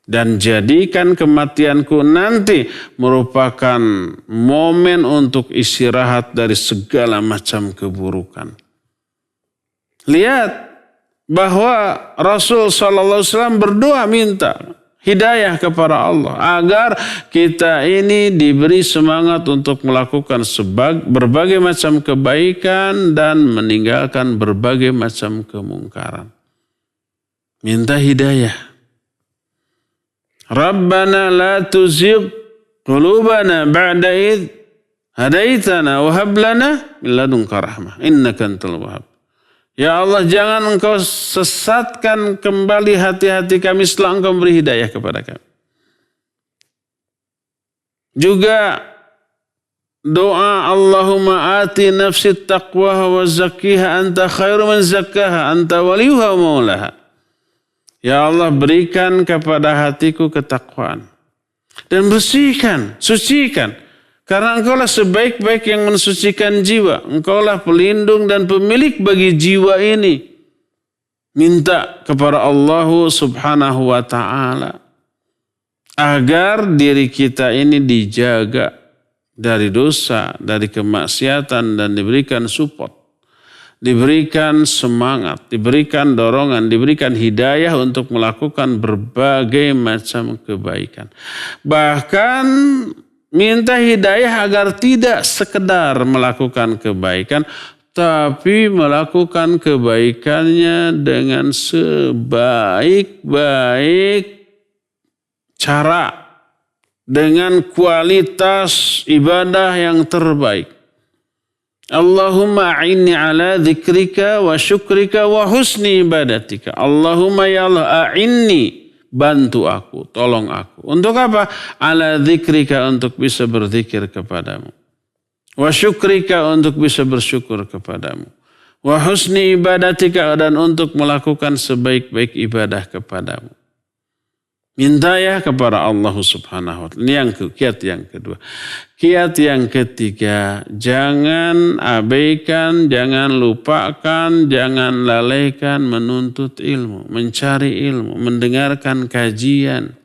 Dan jadikan kematianku nanti merupakan momen untuk istirahat dari segala macam keburukan. Lihat bahwa Rasul SAW berdoa minta hidayah kepada Allah. Agar kita ini diberi semangat untuk melakukan berbagai macam kebaikan dan meninggalkan berbagai macam kemungkaran. Minta hidayah. Rabbana la tuzigh qulubana ba'da idh hadaitana wa hab lana min ladunka rahmah innaka antal wahhab. Ya Allah, jangan engkau sesatkan kembali hati-hati kami setelah engkau beri hidayah kepada kami. Juga doa Allahumma ati nafsi taqwaha wa zakkiha anta khairu man zakkaha anta waliyuha wa maulaha. Ya Allah, berikan kepada hatiku ketakwaan dan bersihkan, sucikan. Karena engkaulah sebaik-baik yang mensucikan jiwa. Engkaulah pelindung dan pemilik bagi jiwa ini. Minta kepada Allah subhanahu wa ta'ala. Agar diri kita ini dijaga dari dosa, dari kemaksiatan dan diberikan support. Diberikan semangat, diberikan dorongan, diberikan hidayah untuk melakukan berbagai macam kebaikan. Bahkan minta hidayah agar tidak sekedar melakukan kebaikan, tapi melakukan kebaikannya dengan sebaik-baik cara, dengan kualitas ibadah yang terbaik. Allahumma a'inni ala dzikrika wa syukrika wa husni ibadatika. Allahumma ya Allah a'inni, bantu aku, tolong aku. Untuk apa? Ala dzikrika, untuk bisa berzikir kepadamu. Wa syukrika, untuk bisa bersyukur kepadamu. Wa husni ibadatika, dan untuk melakukan sebaik-baik ibadah kepadamu. Minta ya kepada Allah subhanahu wa ta'ala. Ini kiat yang kedua. Kiat yang ketiga, jangan abaikan, jangan lupakan, jangan lalaikan menuntut ilmu, mencari ilmu, mendengarkan kajian.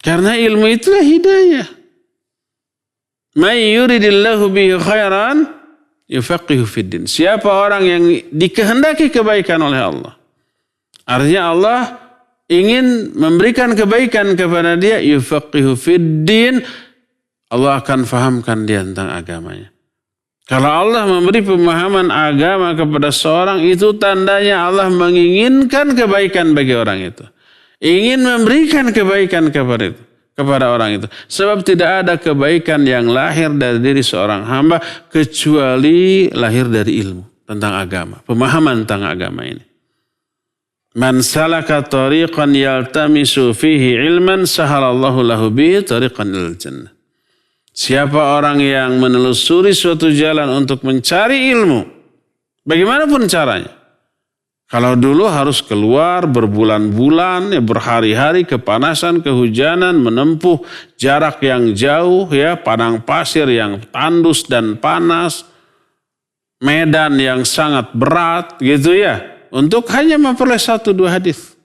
Karena ilmu itulah hidayah. May yuridillahu bihi khairan yufaqihu fiddin. Siapa orang yang dikehendaki kebaikan oleh Allah, artinya Allah ingin memberikan kebaikan kepada dia, yufaqihu fiddin, Allah akan fahamkan dia tentang agamanya. Kalau Allah memberi pemahaman agama kepada seorang, itu tandanya Allah menginginkan kebaikan bagi orang itu. Ingin memberikan kebaikan kepada orang itu. Sebab tidak ada kebaikan yang lahir dari diri seorang hamba kecuali lahir dari ilmu tentang agama, pemahaman tentang agama ini. Man salaka tariqan yaltamisu fihi ilman sahalallahu lahu bihi tariqan ilal jannah. Siapa orang yang menelusuri suatu jalan untuk mencari ilmu, bagaimanapun caranya. Kalau dulu harus keluar berbulan-bulan, berhari-hari, kepanasan, kehujanan, menempuh jarak yang jauh, padang pasir yang tandus dan panas, medan yang sangat berat, gitu ya. Untuk hanya memperoleh 1-2 hadis.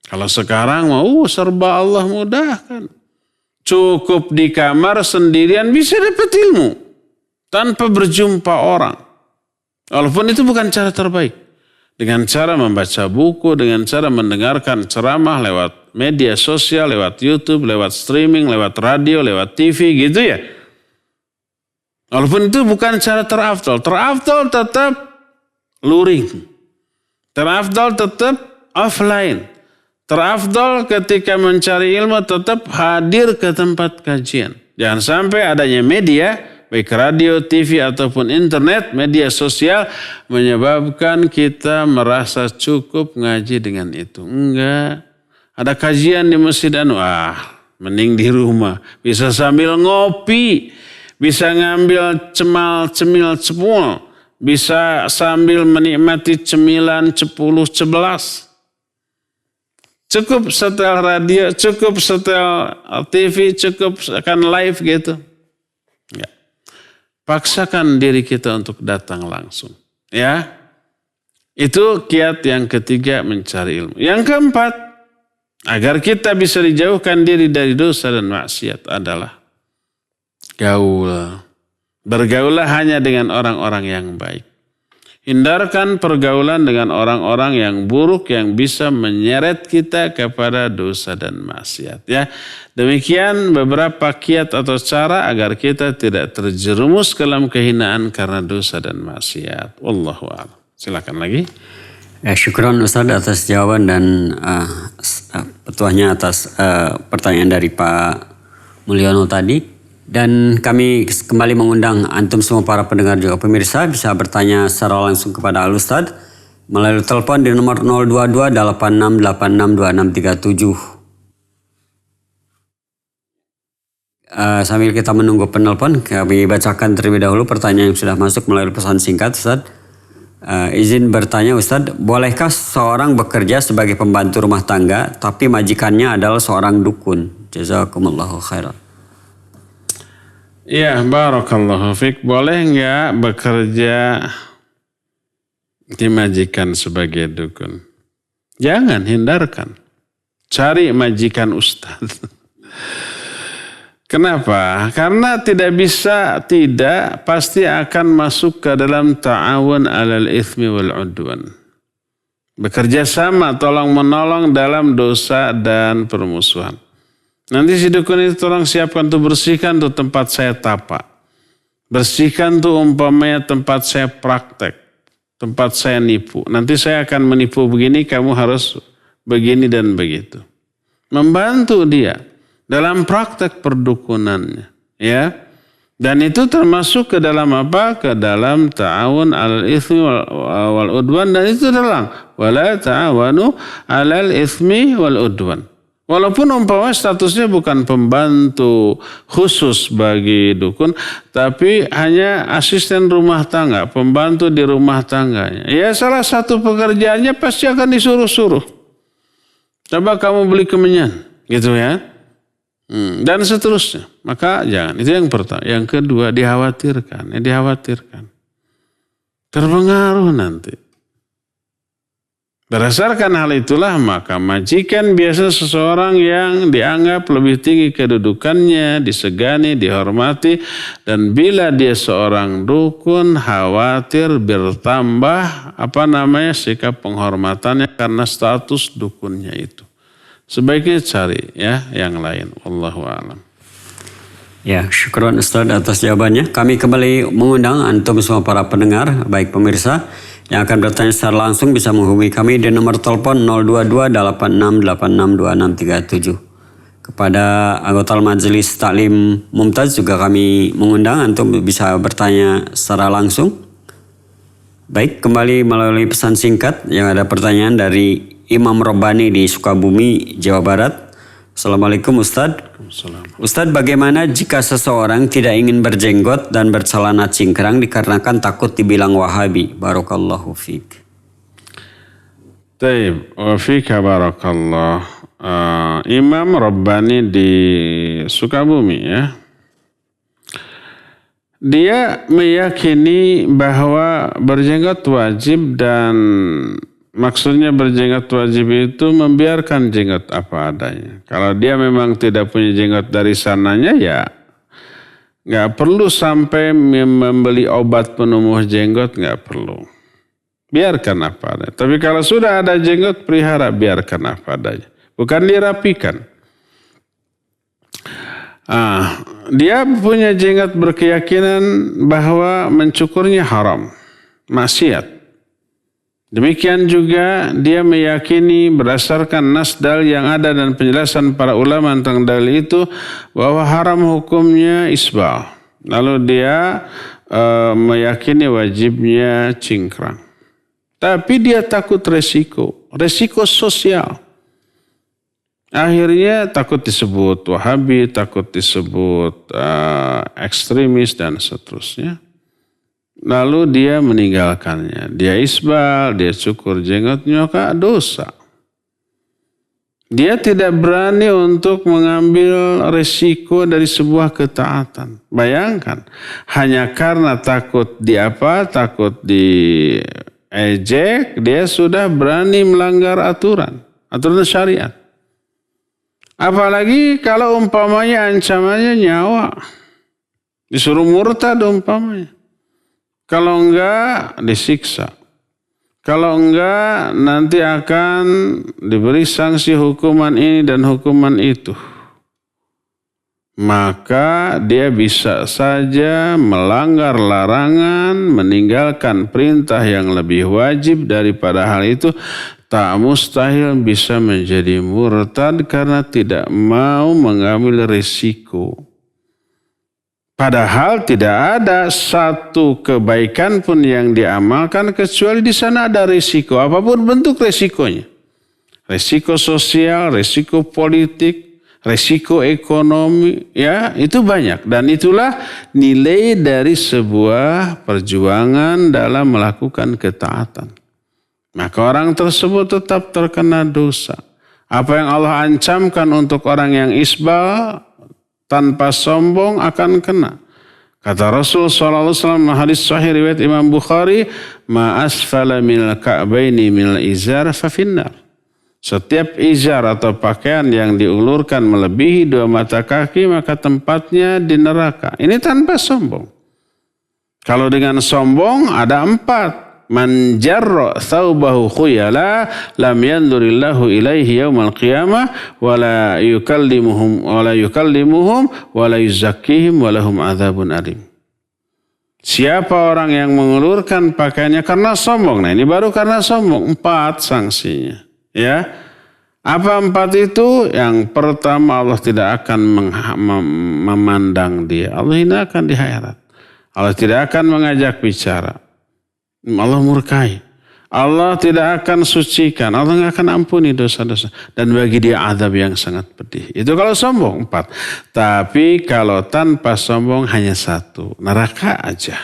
Kalau sekarang mau serba Allah mudahkan. Cukup di kamar sendirian bisa dapat ilmu. Tanpa berjumpa orang. Walaupun itu bukan cara terbaik. Dengan cara membaca buku, dengan cara mendengarkan ceramah lewat media sosial, lewat YouTube, lewat streaming, lewat radio, lewat TV, gitu ya. Walaupun itu bukan cara terafdal. Terafdal tetap luring. Terafdal tetap offline. Terafdal ketika mencari ilmu tetap hadir ke tempat kajian. Jangan sampai adanya media, baik radio, TV ataupun internet, media sosial, menyebabkan kita merasa cukup ngaji dengan itu. Enggak. Ada kajian di masjid mending di rumah. Bisa sambil ngopi, bisa ngambil cemil cepul. Bisa sambil menikmati cemilan 10-11. Cukup setel radio, cukup setel TV, cukup akan live gitu. Ya. Paksakan diri kita untuk datang langsung. Ya. Itu kiat yang ketiga, mencari ilmu. Yang keempat, agar kita bisa dijauhkan diri dari dosa dan maksiat adalah gaul. Bergaulah hanya dengan orang-orang yang baik. Hindarkan pergaulan dengan orang-orang yang buruk yang bisa menyeret kita kepada dosa dan maksiat. Ya, demikian beberapa kiat atau cara agar kita tidak terjerumus ke dalam kehinaan karena dosa dan maksiat. Wallahu a'lam. Silakan lagi. Ya, syukron Ustaz atas jawaban dan petuahnya atas pertanyaan dari Pak Mulyono tadi. Dan kami kembali mengundang antum semua para pendengar juga pemirsa bisa bertanya secara langsung kepada Al Ustaz melalui telepon di nomor 022 8686 2637. Sambil kita menunggu penelpon, kami bacakan terlebih dahulu pertanyaan yang sudah masuk melalui pesan singkat, Ustaz. Izin bertanya, Ustaz, bolehkah seorang bekerja sebagai pembantu rumah tangga tapi majikannya adalah seorang dukun? Jazakumullahu khairan. Ya, barakallahu fiik. Boleh nggak bekerja dimajikan sebagai dukun? Jangan, hindarkan. Cari majikan ustaz. Kenapa? Karena tidak pasti akan masuk ke dalam ta'awun alal itsmi wal udwan. Bekerja sama, tolong menolong dalam dosa dan permusuhan. Nanti si dukun itu tolong siapkan tuh, bersihkan tuh tempat saya tapak. Bersihkan tuh umpamanya tempat saya praktek. Tempat saya nipu. Nanti saya akan menipu begini, kamu harus begini dan begitu. Membantu dia dalam praktek perdukunannya. Ya. Dan itu termasuk ke dalam apa? Ke dalam ta'awun alal itsmi wal udwan. Dan itu dalam wala ta'awanu alal itsmi wal udwan. Walaupun umpamanya statusnya bukan pembantu khusus bagi dukun, tapi hanya asisten rumah tangga, pembantu di rumah tangganya. Ya, salah satu pekerjaannya pasti akan disuruh-suruh. Coba kamu beli kemenyan, gitu ya. Dan seterusnya. Maka jangan. Itu yang pertama. Yang kedua, dikhawatirkan. Terpengaruh nanti. Berdasarkan hal itulah maka majikan biasa seseorang yang dianggap lebih tinggi kedudukannya, disegani, dihormati. Dan bila dia seorang dukun, khawatir bertambah sikap penghormatannya karena status dukunnya itu. Sebaiknya cari ya yang lain. Wallahu a'lam. Ya, syukron Ustaz atas jawabannya. Kami kembali mengundang antum semua para pendengar, baik pemirsa yang akan bertanya secara langsung bisa menghubungi kami di nomor telepon 02286862637. Kepada anggota Majelis Taklim Mumtaz juga kami mengundang antum bisa bertanya secara langsung. Baik, kembali melalui pesan singkat yang ada pertanyaan dari Imam Robbani di Sukabumi, Jawa Barat. Assalamualaikum Ustaz. Ustaz, bagaimana jika seseorang tidak ingin berjenggot dan bercelana cingkrang dikarenakan takut dibilang Wahabi? Barakallahu fiik. Taib, wa fika barakallah. Imam Rabbani di Sukabumi ya. Dia meyakini bahwa berjenggot wajib dan maksudnya berjenggot wajib itu membiarkan jenggot apa adanya. Kalau dia memang tidak punya jenggot dari sananya ya nggak perlu sampai membeli obat penumbuh jenggot, nggak perlu. Biarkan apa adanya. Tapi kalau sudah ada jenggot, pelihara, biarkan apa adanya. Bukan dirapikan. Dia punya jenggot berkeyakinan bahwa mencukurnya haram, maksiat. Demikian juga dia meyakini berdasarkan nas dalil yang ada dan penjelasan para ulama tentang dalil itu bahwa haram hukumnya isbal. Lalu dia meyakini wajibnya cingkrang. Tapi dia takut resiko sosial. Akhirnya takut disebut Wahabi, takut disebut ekstremis dan seterusnya. Lalu dia meninggalkannya. Dia isbal, dia cukur jenggotnya, maka dosa. Dia tidak berani untuk mengambil resiko dari sebuah ketaatan. Bayangkan, hanya karena takut takut diejek, dia sudah berani melanggar aturan syariat. Apalagi kalau umpamanya ancamannya nyawa. Disuruh murtad umpamanya. Kalau enggak disiksa. Kalau enggak nanti akan diberi sanksi hukuman ini dan hukuman itu. Maka dia bisa saja melanggar larangan, meninggalkan perintah yang lebih wajib daripada hal itu. Tak mustahil bisa menjadi murtad karena tidak mau mengambil risiko. Padahal tidak ada satu kebaikan pun yang diamalkan kecuali di sana ada risiko. Apapun bentuk risikonya. Risiko sosial, risiko politik, risiko ekonomi, ya itu banyak. Dan itulah nilai dari sebuah perjuangan dalam melakukan ketaatan. Maka orang tersebut tetap terkena dosa. Apa yang Allah ancamkan untuk orang yang isbal tanpa sombong akan kena. Kata Rasul SAW hadis sahih riwayat Imam Bukhari, ma asfala minal ka'baini minal izar fafinnar. Setiap izar atau pakaian yang diulurkan melebihi 2 mata kaki maka tempatnya di neraka. Ini tanpa sombong. Kalau dengan sombong ada 4. Man jarra thawbahu khuyala lam yandurillahu ilaihi yaumal qiyamah wala yukallimuhum wala yuzakkihim walahum adzabun alim. Siapa orang yang mengulurkan pakaiannya karena sombong? Nah, ini baru karena sombong. 4 sanksinya. Ya. Apa 4 itu? Yang pertama, Allah tidak akan memandang dia. Allah hinakan di akhirat. Allah tidak akan mengajak bicara. Allah murkai. Allah tidak akan sucikan. Allah tidak akan ampuni dosa-dosa. Dan bagi dia azab yang sangat pedih. Itu kalau sombong 4. Tapi kalau tanpa sombong hanya 1. Neraka aja.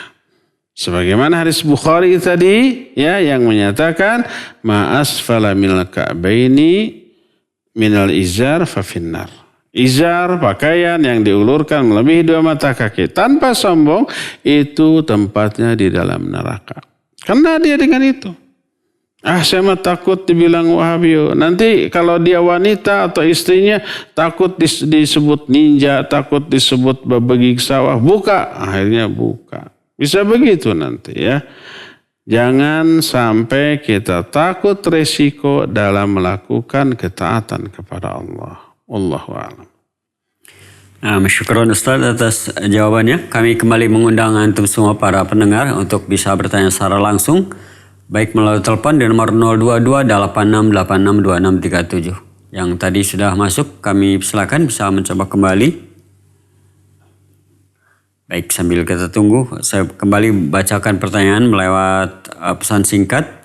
Sebagaimana hadis Bukhari tadi ya yang menyatakan ma asfala minal ka'baini minal izar fafinnar. Izar, pakaian yang diulurkan melebihi 2 mata kaki tanpa sombong itu tempatnya di dalam neraka. Karena dia dengan itu. Saya mah takut dibilang Wahabi. Nanti kalau dia wanita atau istrinya takut disebut ninja, takut disebut babegi sawah. Buka, akhirnya buka. Bisa begitu nanti ya. Jangan sampai kita takut resiko dalam melakukan ketaatan kepada Allah. Allahu a'lam. Syukron Ustaz atas jawabannya. Kami kembali mengundang antum semua para pendengar untuk bisa bertanya secara langsung. Baik melalui telepon di nomor 02286862637. Yang tadi sudah masuk, kami silakan bisa mencoba kembali. Baik, sambil kita tunggu, saya kembali bacakan pertanyaan melewat pesan singkat.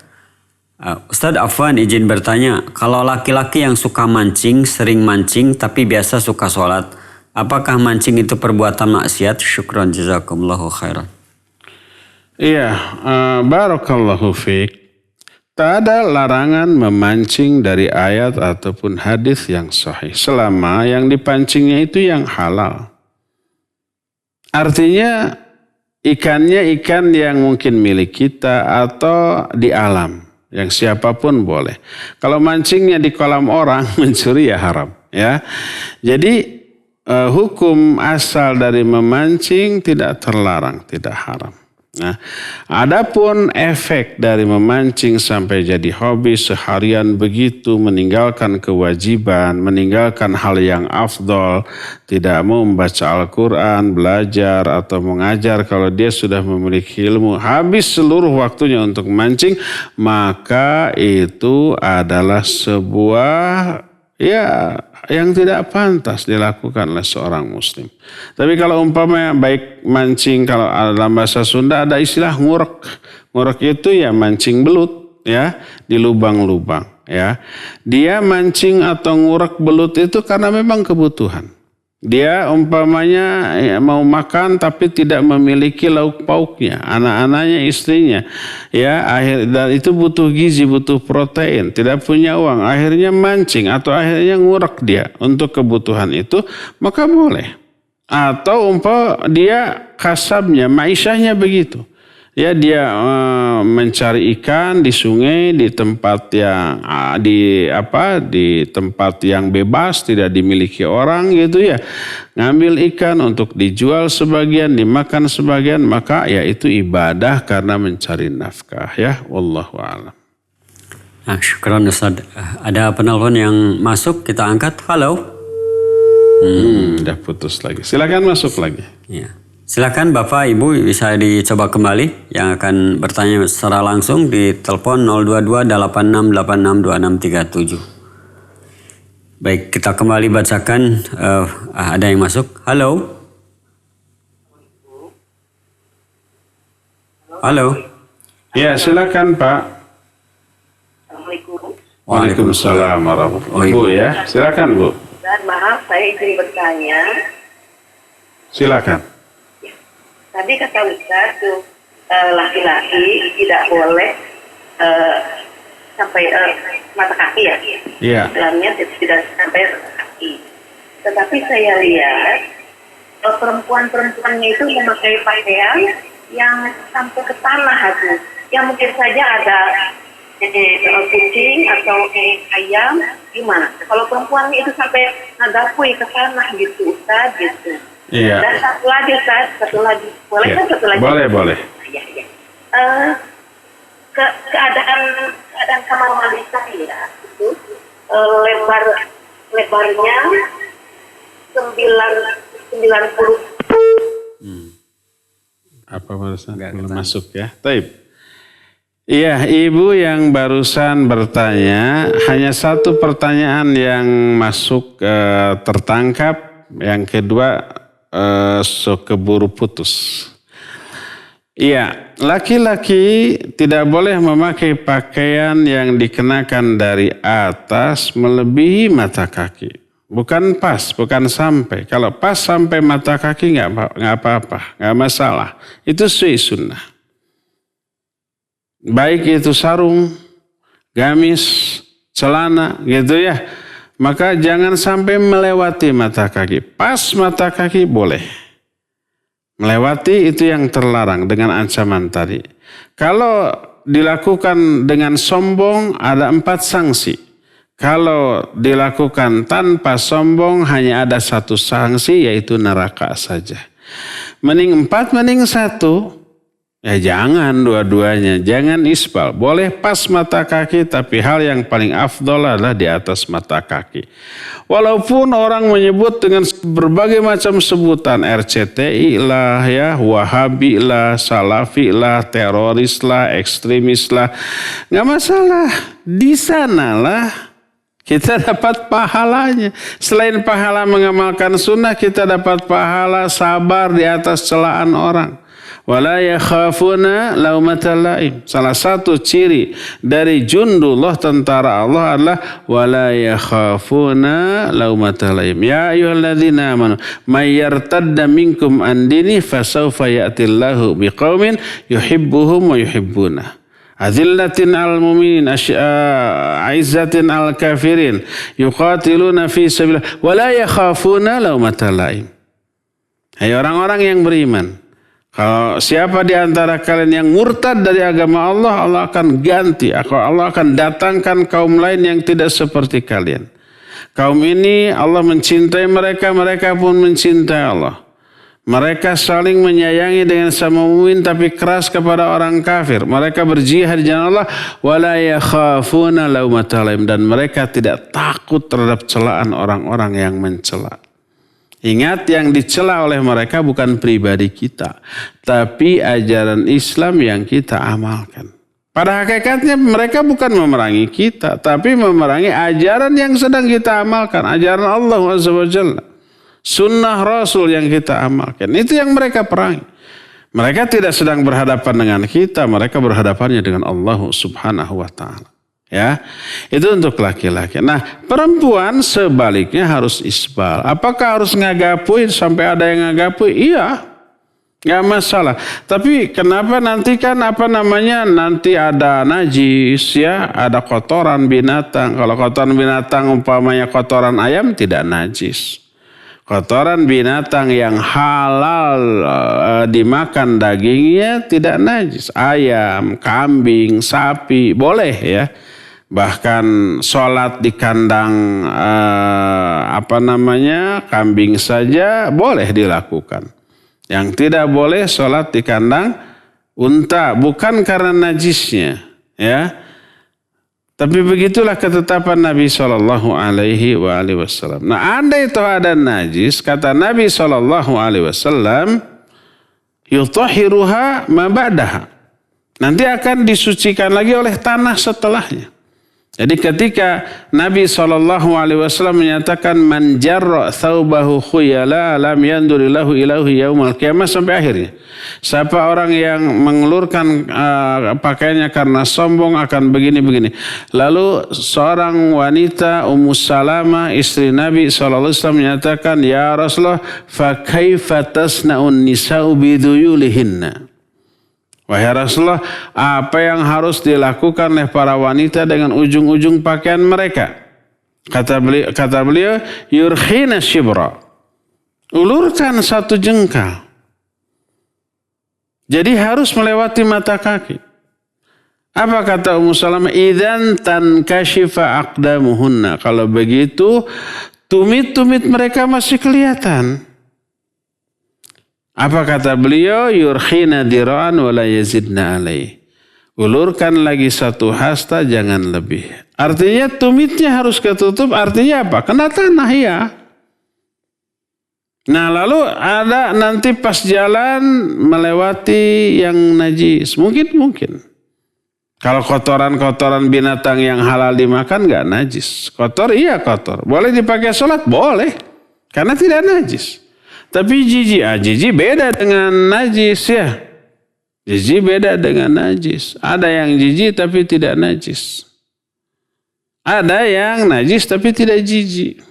Ustadz Afwan izin bertanya, kalau laki-laki yang suka mancing, sering mancing tapi biasa suka sholat, apakah mancing itu perbuatan maksiat? Syukran jazakumullahu khairan. Iya, barakallahu fiik. Tak ada larangan memancing dari ayat ataupun hadis yang sahih selama yang dipancingnya itu yang halal. Artinya ikannya ikan yang mungkin milik kita atau di alam, yang siapapun boleh. Kalau mancingnya di kolam orang mencuri ya haram, ya. Jadi hukum asal dari memancing tidak terlarang, tidak haram. Nah, adapun efek dari memancing sampai jadi hobi seharian begitu, meninggalkan kewajiban, meninggalkan hal yang afdol, tidak mau membaca Al-Quran, belajar atau mengajar kalau dia sudah memiliki ilmu, habis seluruh waktunya untuk memancing, maka itu adalah sebuah yang tidak pantas dilakukan oleh seorang muslim. Tapi kalau umpamanya baik mancing, kalau dalam bahasa Sunda ada istilah ngurek. Ngurek itu ya mancing belut ya di lubang-lubang ya. Dia mancing atau ngurek belut itu karena memang kebutuhan. Dia umpamanya mau makan tapi tidak memiliki lauk pauknya, anak-anaknya, istrinya, ya dan itu butuh gizi, butuh protein, tidak punya uang, akhirnya mancing atau akhirnya ngurek dia untuk kebutuhan itu, maka boleh. Atau dia kasabnya, maishahnya begitu. Ya dia mencari ikan di sungai di tempat yang di tempat yang bebas tidak dimiliki orang gitu ya. Ngambil ikan untuk dijual sebagian, dimakan sebagian, maka ya itu ibadah karena mencari nafkah ya. Wallahu a'lam. Nah, syukran Ustaz. Ada penelpon yang masuk, kita angkat. Halo. Udah putus lagi. Silakan masuk lagi. Ya. Silakan Bapak Ibu bisa dicoba kembali yang akan bertanya secara langsung di telepon 022 8686 2637. Baik, kita kembali bacakan ada yang masuk. Halo. Halo. Ya, silakan Pak. Assalamualaikum. Waalaikumsalam warahmatullahi wabarakatuh. Bu ya, silakan Bu. Dan maaf, saya izin bertanya. Silakan. Tadi kata Ustaz tuh laki-laki tidak boleh sampai mata kaki ya. Iya. Dalamnya tidak sampai mata kaki. Tetapi saya lihat perempuan-perempuannya itu memakai pakaian yang sampai ke tanah itu. Yang mungkin saja ada kucing atau ayam, gimana? Kalau perempuannya itu sampai ngadapui ke tanah gitu, Ustaz gitu. Iya. Dan satu lagi, Ustaz, satu lagi. Boleh kan satu lagi? Boleh. Iya. Keadaan kamar mandi saya itu lebarnya 90. Apa barusan? Belum masuk ya. Taib. Iya, Ibu yang barusan bertanya, hanya satu pertanyaan yang masuk tertangkap, yang kedua keburu putus. Iya, laki-laki tidak boleh memakai pakaian yang dikenakan dari atas melebihi mata kaki. Bukan pas, bukan sampai. Kalau pas sampai mata kaki nggak apa-apa, nggak masalah. Itu sunnah. Baik itu sarung, gamis, celana gitu ya. Maka jangan sampai melewati mata kaki. Pas mata kaki boleh. Melewati itu yang terlarang dengan ancaman tadi. Kalau dilakukan dengan sombong ada 4 sanksi. Kalau dilakukan tanpa sombong hanya ada 1 sanksi yaitu neraka saja. Mending 4, mending 1. Ya jangan dua-duanya, jangan isbal. Boleh pas mata kaki tapi hal yang paling afdol adalah di atas mata kaki. Walaupun orang menyebut dengan berbagai macam sebutan, RCTI lah ya, Wahabi lah, Salafi lah, teroris lah, ekstremis lah. Nggak masalah, di sanalah kita dapat pahalanya. Selain pahala mengamalkan sunnah, kita dapat pahala sabar di atas celaan orang. Wala yakhafuna laumatal laim. Salah satu ciri dari jundullah tentara Allah adalah wala yakhafuna laumatal laim. Ya ayyuhalladzina amanu may yartadda minkum an dini fasawfa ya'tillahu biqaumin yuhibbuhum wa yuhibbuna. Azillatin al mu'minin aizzatin al kafirin yuqatiluna fi sabilillah wala yakhafuna laumatal laim. Hai orang-orang yang beriman, kalau siapa di antara kalian yang murtad dari agama Allah, Allah akan ganti. Allah akan datangkan kaum lain yang tidak seperti kalian. Kaum ini Allah mencintai mereka, mereka pun mencintai Allah. Mereka saling menyayangi dengan sama mukmin tapi keras kepada orang kafir. Mereka berjihad di jalan Allah. Wala yakhafuna laumatal laim. Dan mereka tidak takut terhadap celaan orang-orang yang mencela. Ingat, yang dicela oleh mereka bukan pribadi kita, tapi ajaran Islam yang kita amalkan. Pada hakikatnya mereka bukan memerangi kita, tapi memerangi ajaran yang sedang kita amalkan. Ajaran Allah SWT. Sunnah Rasul yang kita amalkan. Itu yang mereka perangi. Mereka tidak sedang berhadapan dengan kita, mereka berhadapannya dengan Allah Subhanahu wa Ta'ala. Ya, itu untuk laki-laki. Nah, perempuan sebaliknya harus isbal. Apakah harus ngagapuin sampai ada yang ngagapuin? Iya, nggak masalah. Tapi kenapa nanti kan nanti ada najis ya, ada kotoran binatang. Kalau kotoran binatang umpamanya kotoran ayam tidak najis. Kotoran binatang yang halal dimakan dagingnya tidak najis. Ayam, kambing, sapi boleh ya. Bahkan sholat di kandang kambing saja boleh dilakukan. Yang tidak boleh sholat di kandang unta, bukan karena najisnya ya. Tapi begitulah ketetapan Nabi SAW. Nah, andai itu ada najis, kata Nabi SAW, yutahhiruha ma ba'daha. Nanti akan disucikan lagi oleh tanah setelahnya. Jadi ketika Nabi SAW menyatakan man jarra thawbahu khuyala lam yandurillahu ilahu yaumal qiyamah sampai akhirnya. Siapa orang yang mengelurkan pakaiannya karena sombong akan begini-begini. Lalu seorang wanita Ummu Salamah istri Nabi SAW menyatakan, ya Rasulullah fa kaifa tasna'un nisa'u biduyulihinna. Wahai Rasulullah, apa yang harus dilakukan oleh para wanita dengan ujung-ujung pakaian mereka? Kata beliau, yurkhina shibra. Ulurkan satu jengkal. Jadi harus melewati mata kaki. Apa kata Ummu Salamah? Idzan tankashifa aqdamuhunna. Kalau begitu, tumit-tumit mereka masih kelihatan. Apa kata beliau? Yurkhina dira'an wa la yazidna alaih. Ulurkan lagi satu hasta, jangan lebih. Artinya tumitnya harus ketutup. Artinya apa? Kena tanah ya. Nah lalu ada nanti pas jalan melewati yang najis. Mungkin. Kalau kotoran-kotoran binatang yang halal dimakan gak najis. Kotor iya kotor. Boleh dipakai sholat? Boleh. Karena tidak najis. Tapi jijik beda dengan najis ya. Jijik beda dengan najis. Ada yang jijik tapi tidak najis. Ada yang najis tapi tidak jijik.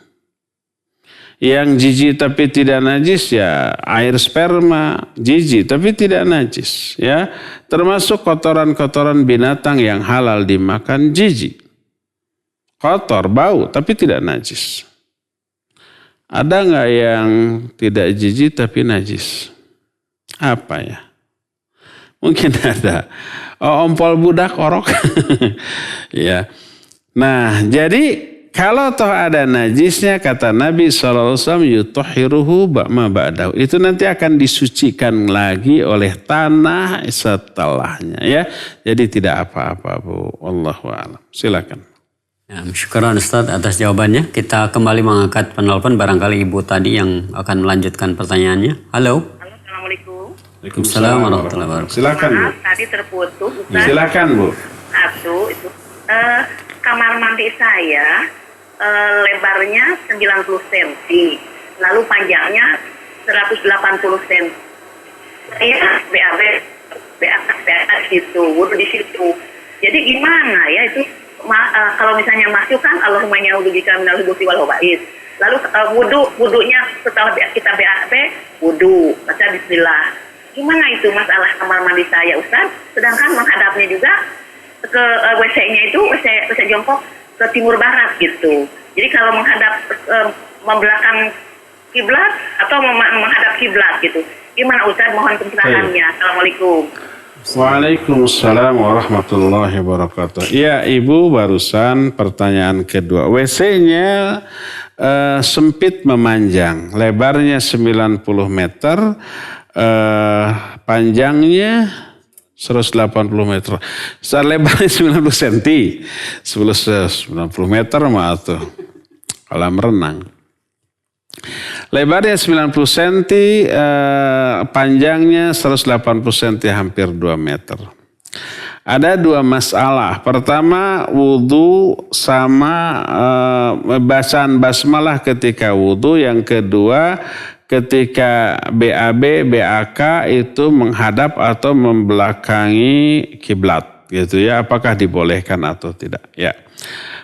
Yang jijik tapi tidak najis ya air sperma. Jijik tapi tidak najis ya. Termasuk kotoran-kotoran binatang yang halal dimakan jijik. Kotor, bau tapi tidak najis. Ada nggak yang tidak jijik tapi najis? Apa ya? Mungkin ada. Oh, ompol budak orok. Ya. Nah, jadi kalau toh ada najisnya, kata Nabi SAW, yutahhiruhu ma ba'dahu. Itu nanti akan disucikan lagi oleh tanah setelahnya. Ya. Jadi tidak apa-apa, Bu. Wallahu a'lam. Silakan. Ya, syukuran Ustaz atas jawabannya. Kita kembali mengangkat penelpon, barangkali Ibu tadi yang akan melanjutkan pertanyaannya. Halo. Halo, Assalamualaikum. Waalaikumsalam warahmatullahi wabarakatuh. Silakan Bu. Tadi terputus. Ustaz. Silakan Bu. Itu kamar mandi saya lebarnya 90 cm, lalu panjangnya 180 cm. Saya BAB gitu, wudu di situ. Jadi gimana ya itu? Kalau misalnya masuk kan Allahumma inni a'udzubika minal khubuthi wal khaba'its. Lalu wudunya setelah kita BAB wudu, baca bismillah. Gimana itu masalah kamar mandi saya Ustaz? Sedangkan menghadapnya juga ke WC-nya itu WC jongkok ke timur barat gitu. Jadi kalau menghadap membelakang kiblat atau menghadap kiblat gitu. Gimana Ustaz? Mohon pencerahannya. Assalamualaikum. Waalaikumsalam warahmatullahi wabarakatuh. Ya, Ibu barusan pertanyaan kedua. WC-nya sempit memanjang. Lebarnya 90 meter. Panjangnya 180 meter. Lebarnya 90 cm. 90 meter mah tuh. Kolam renang. Lebarnya 90 cm, panjangnya 180 cm, hampir 2 meter. Ada dua masalah. Pertama, wudu sama bacaan basmalah ketika wudu. Yang kedua, ketika BAB, BAK itu menghadap atau membelakangi kiblat, gitu ya. Apakah dibolehkan atau tidak? Ya.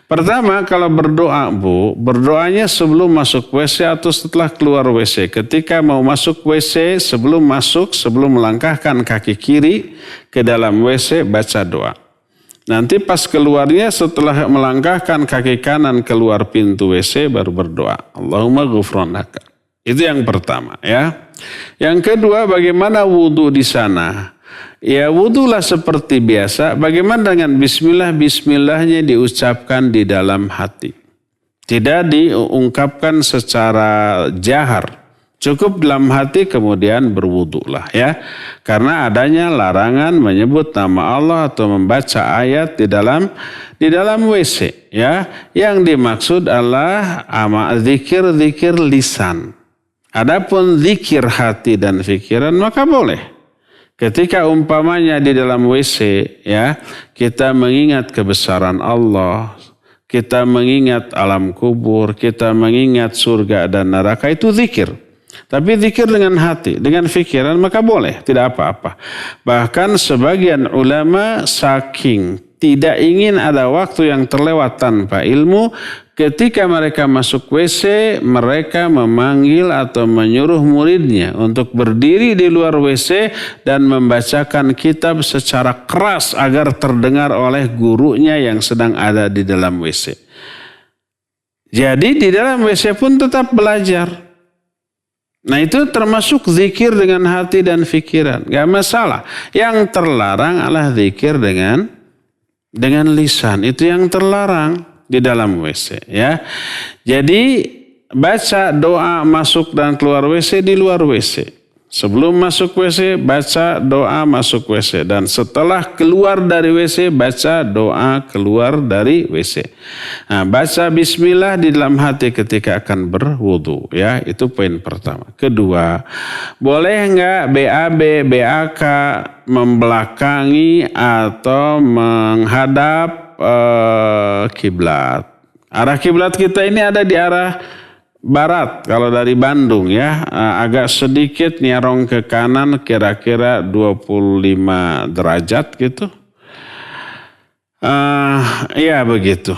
Pertama, kalau berdoa, Bu, berdoanya sebelum masuk WC atau setelah keluar WC. Ketika mau masuk WC, sebelum melangkahkan kaki kiri ke dalam WC, baca doa. Nanti pas keluarnya, setelah melangkahkan kaki kanan keluar pintu WC, baru berdoa. Allahumma ghufranaka. Itu yang pertama ya. Yang kedua, bagaimana wudhu di sana? Ya wudhulah seperti biasa. Bagaimana dengan bismillah? Bismillahnya diucapkan di dalam hati. Tidak diungkapkan secara jahar. Cukup dalam hati kemudian berwudhulah ya. Karena adanya larangan menyebut nama Allah atau membaca ayat di dalam WC ya. Yang dimaksud adalah zikir lisan. Adapun zikir hati dan pikiran maka boleh. Ketika umpamanya di dalam WC ya, kita mengingat kebesaran Allah, kita mengingat alam kubur, kita mengingat surga dan neraka, itu zikir. Tapi zikir dengan hati, dengan fikiran maka boleh, tidak apa-apa. Bahkan sebagian ulama saking tidak ingin ada waktu yang terlewat tanpa ilmu, ketika mereka masuk WC, mereka memanggil atau menyuruh muridnya untuk berdiri di luar WC dan membacakan kitab secara keras agar terdengar oleh gurunya yang sedang ada di dalam WC. Jadi di dalam WC pun tetap belajar. Nah itu termasuk zikir dengan hati dan pikiran, gak masalah. Yang terlarang adalah zikir dengan lisan, itu yang terlarang di dalam WC ya. Jadi baca doa masuk dan keluar WC di luar WC. Sebelum masuk WC baca doa masuk WC, dan setelah keluar dari WC baca doa keluar dari WC. Nah, baca bismillah di dalam hati ketika akan berwudu ya, itu poin pertama. Kedua, boleh enggak BAB, BAK membelakangi atau menghadap kiblat? Arah kiblat kita ini ada di arah barat, kalau dari Bandung ya, agak sedikit nyerong ke kanan kira-kira 25 derajat gitu. Ya begitu.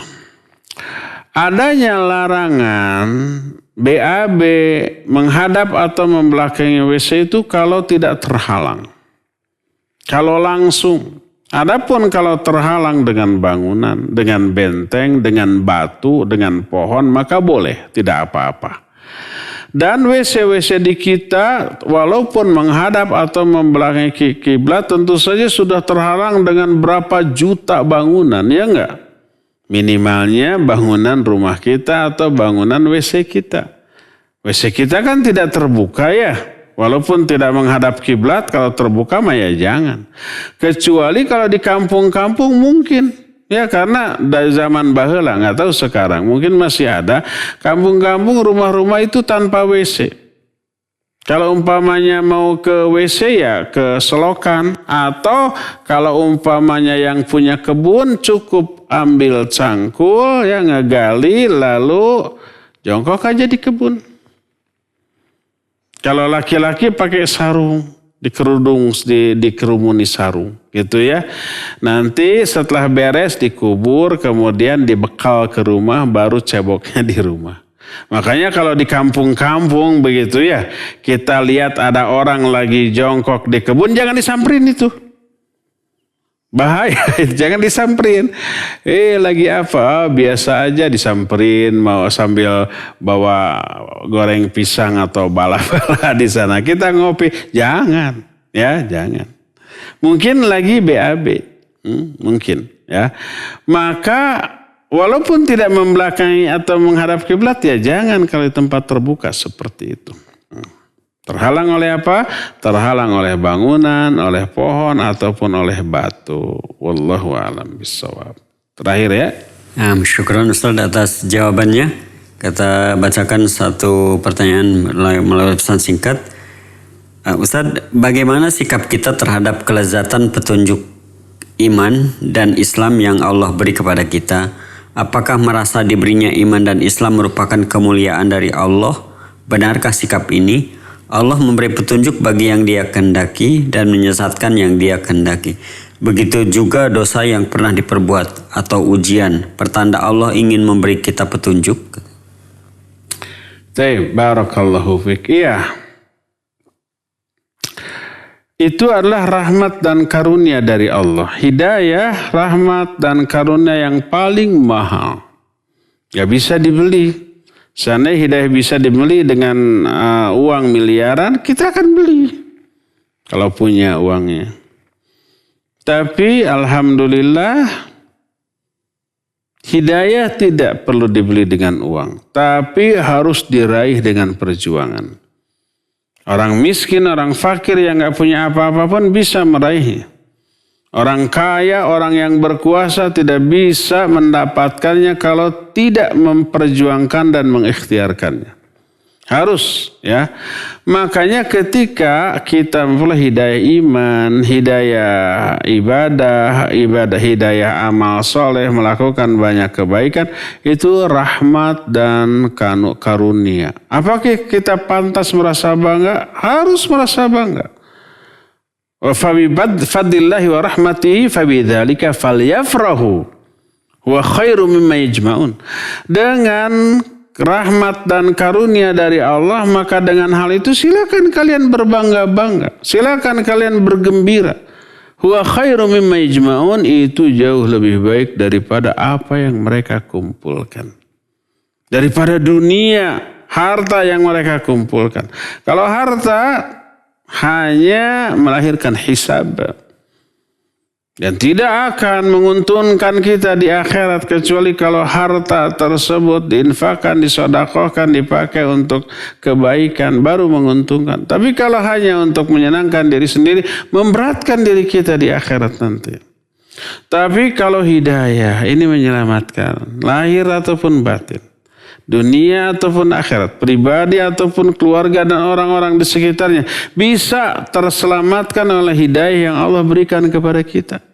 Adanya larangan BAB menghadap atau membelakangi WC itu kalau tidak terhalang. Kalau langsung. Adapun kalau terhalang dengan bangunan, dengan benteng, dengan batu, dengan pohon, maka boleh, tidak apa-apa. Dan WC-WC di kita walaupun menghadap atau membelakangi kiblat tentu saja sudah terhalang dengan berapa juta bangunan, ya enggak? Minimalnya bangunan rumah kita atau bangunan WC kita. WC kita kan tidak terbuka ya. Walaupun tidak menghadap kiblat, kalau terbuka mah ya jangan. Kecuali kalau di kampung-kampung mungkin. Ya karena dari zaman baheula, nggak tahu sekarang. Mungkin masih ada kampung-kampung rumah-rumah itu tanpa WC. Kalau umpamanya mau ke WC ya ke selokan. Atau kalau umpamanya yang punya kebun cukup ambil cangkul, ya ngegali lalu jongkok aja di kebun. Kalau laki-laki pakai sarung, dikerumuni sarung gitu ya. Nanti setelah beres dikubur, kemudian dibekal ke rumah, baru ceboknya di rumah. Makanya kalau di kampung-kampung begitu ya, kita lihat ada orang lagi jongkok di kebun, jangan disamperin itu. Bahaya, jangan disamperin. Lagi apa? Biasa aja disamperin, mau sambil bawa goreng pisang atau bala-bala di sana. Kita ngopi, jangan, ya jangan. Mungkin lagi BAB, mungkin, ya. Maka walaupun tidak membelakangi atau menghadap kiblat, ya jangan kalau di tempat terbuka seperti itu. Terhalang oleh apa? Terhalang oleh bangunan, oleh pohon, ataupun oleh batu. Wallahu a'lam bishawab. Terakhir ya. Syukran Ustaz atas jawabannya. Kita bacakan satu pertanyaan melalui pesan singkat. Ustaz, bagaimana sikap kita terhadap kelezatan petunjuk iman dan Islam yang Allah beri kepada kita? Apakah merasa diberinya iman dan Islam merupakan kemuliaan dari Allah? Benarkah sikap ini? Allah memberi petunjuk bagi yang Dia kehendaki dan menyesatkan yang Dia kehendaki. Begitu juga dosa yang pernah diperbuat atau ujian, pertanda Allah ingin memberi kita petunjuk. Barakallahu fiik. Iya. Itu adalah rahmat dan karunia dari Allah. Hidayah, rahmat dan karunia yang paling mahal. Gak bisa dibeli. Seandainya hidayah bisa dibeli dengan uang miliaran, kita akan beli. Kalau punya uangnya. Tapi alhamdulillah hidayah tidak perlu dibeli dengan uang. Tapi harus diraih dengan perjuangan. Orang miskin, orang fakir yang gak punya apa-apa pun bisa meraihnya. Orang kaya, orang yang berkuasa tidak bisa mendapatkannya kalau tidak memperjuangkan dan mengikhtiarkannya. Harus, ya. Makanya ketika kita memperoleh hidayah iman, hidayah ibadah, hidayah amal soleh, melakukan banyak kebaikan, itu rahmat dan karunia. Apakah kita pantas merasa bangga? Harus merasa bangga. Wa fadlillahi wa rahmatihi fabidzalika falyafrahu wa khairu mimma yajma'un. Dengan rahmat dan karunia dari Allah, maka dengan hal itu silakan kalian berbangga-bangga, silakan kalian bergembira. Huwa khairu mimma yajma'un, itu jauh lebih baik daripada apa yang mereka kumpulkan, daripada dunia, harta yang mereka kumpulkan. Kalau harta hanya melahirkan hisab dan tidak akan menguntungkan kita di akhirat kecuali kalau harta tersebut diinfakkan, disedekahkan, dipakai untuk kebaikan, baru menguntungkan. Tapi kalau hanya untuk menyenangkan diri sendiri, memberatkan diri kita di akhirat nanti. Tapi kalau hidayah ini menyelamatkan lahir ataupun batin, dunia ataupun akhirat, pribadi ataupun keluarga dan orang-orang di sekitarnya bisa terselamatkan oleh hidayah yang Allah berikan kepada kita.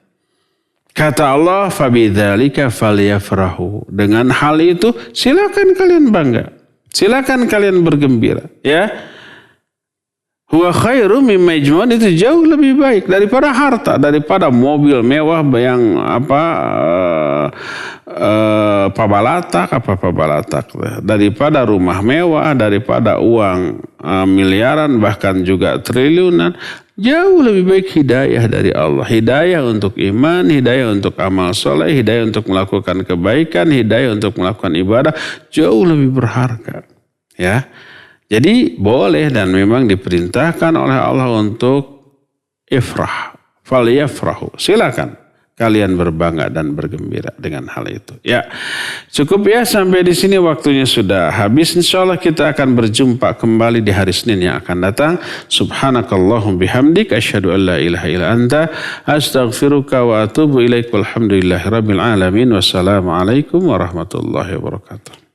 Kata Allah, fabidzalika falyafrahu. Dengan hal itu silakan kalian bangga, silakan kalian bergembira, ya. Huwa khairu mimma yajma'un, itu jauh lebih baik daripada harta, daripada mobil mewah yang pabalatak, daripada rumah mewah, daripada uang miliaran, bahkan juga triliunan. Jauh lebih baik hidayah dari Allah. Hidayah untuk iman, hidayah untuk amal soleh, hidayah untuk melakukan kebaikan, hidayah untuk melakukan ibadah, jauh lebih berharga, ya. Jadi boleh dan memang diperintahkan oleh Allah untuk ifrah, falyafrahu. Silakan kalian berbangga dan bergembira dengan hal itu. Ya, cukup ya sampai di sini, waktunya sudah habis. Insyaallah kita akan berjumpa kembali di hari Senin yang akan datang. Subhanakallahum bihamdik, asyhadu an la ilaha illa anta, astaghfiruka wa atubu ilaik. Walhamdulillahirabbil alamin. Wassalamualaikum warahmatullahi wabarakatuh.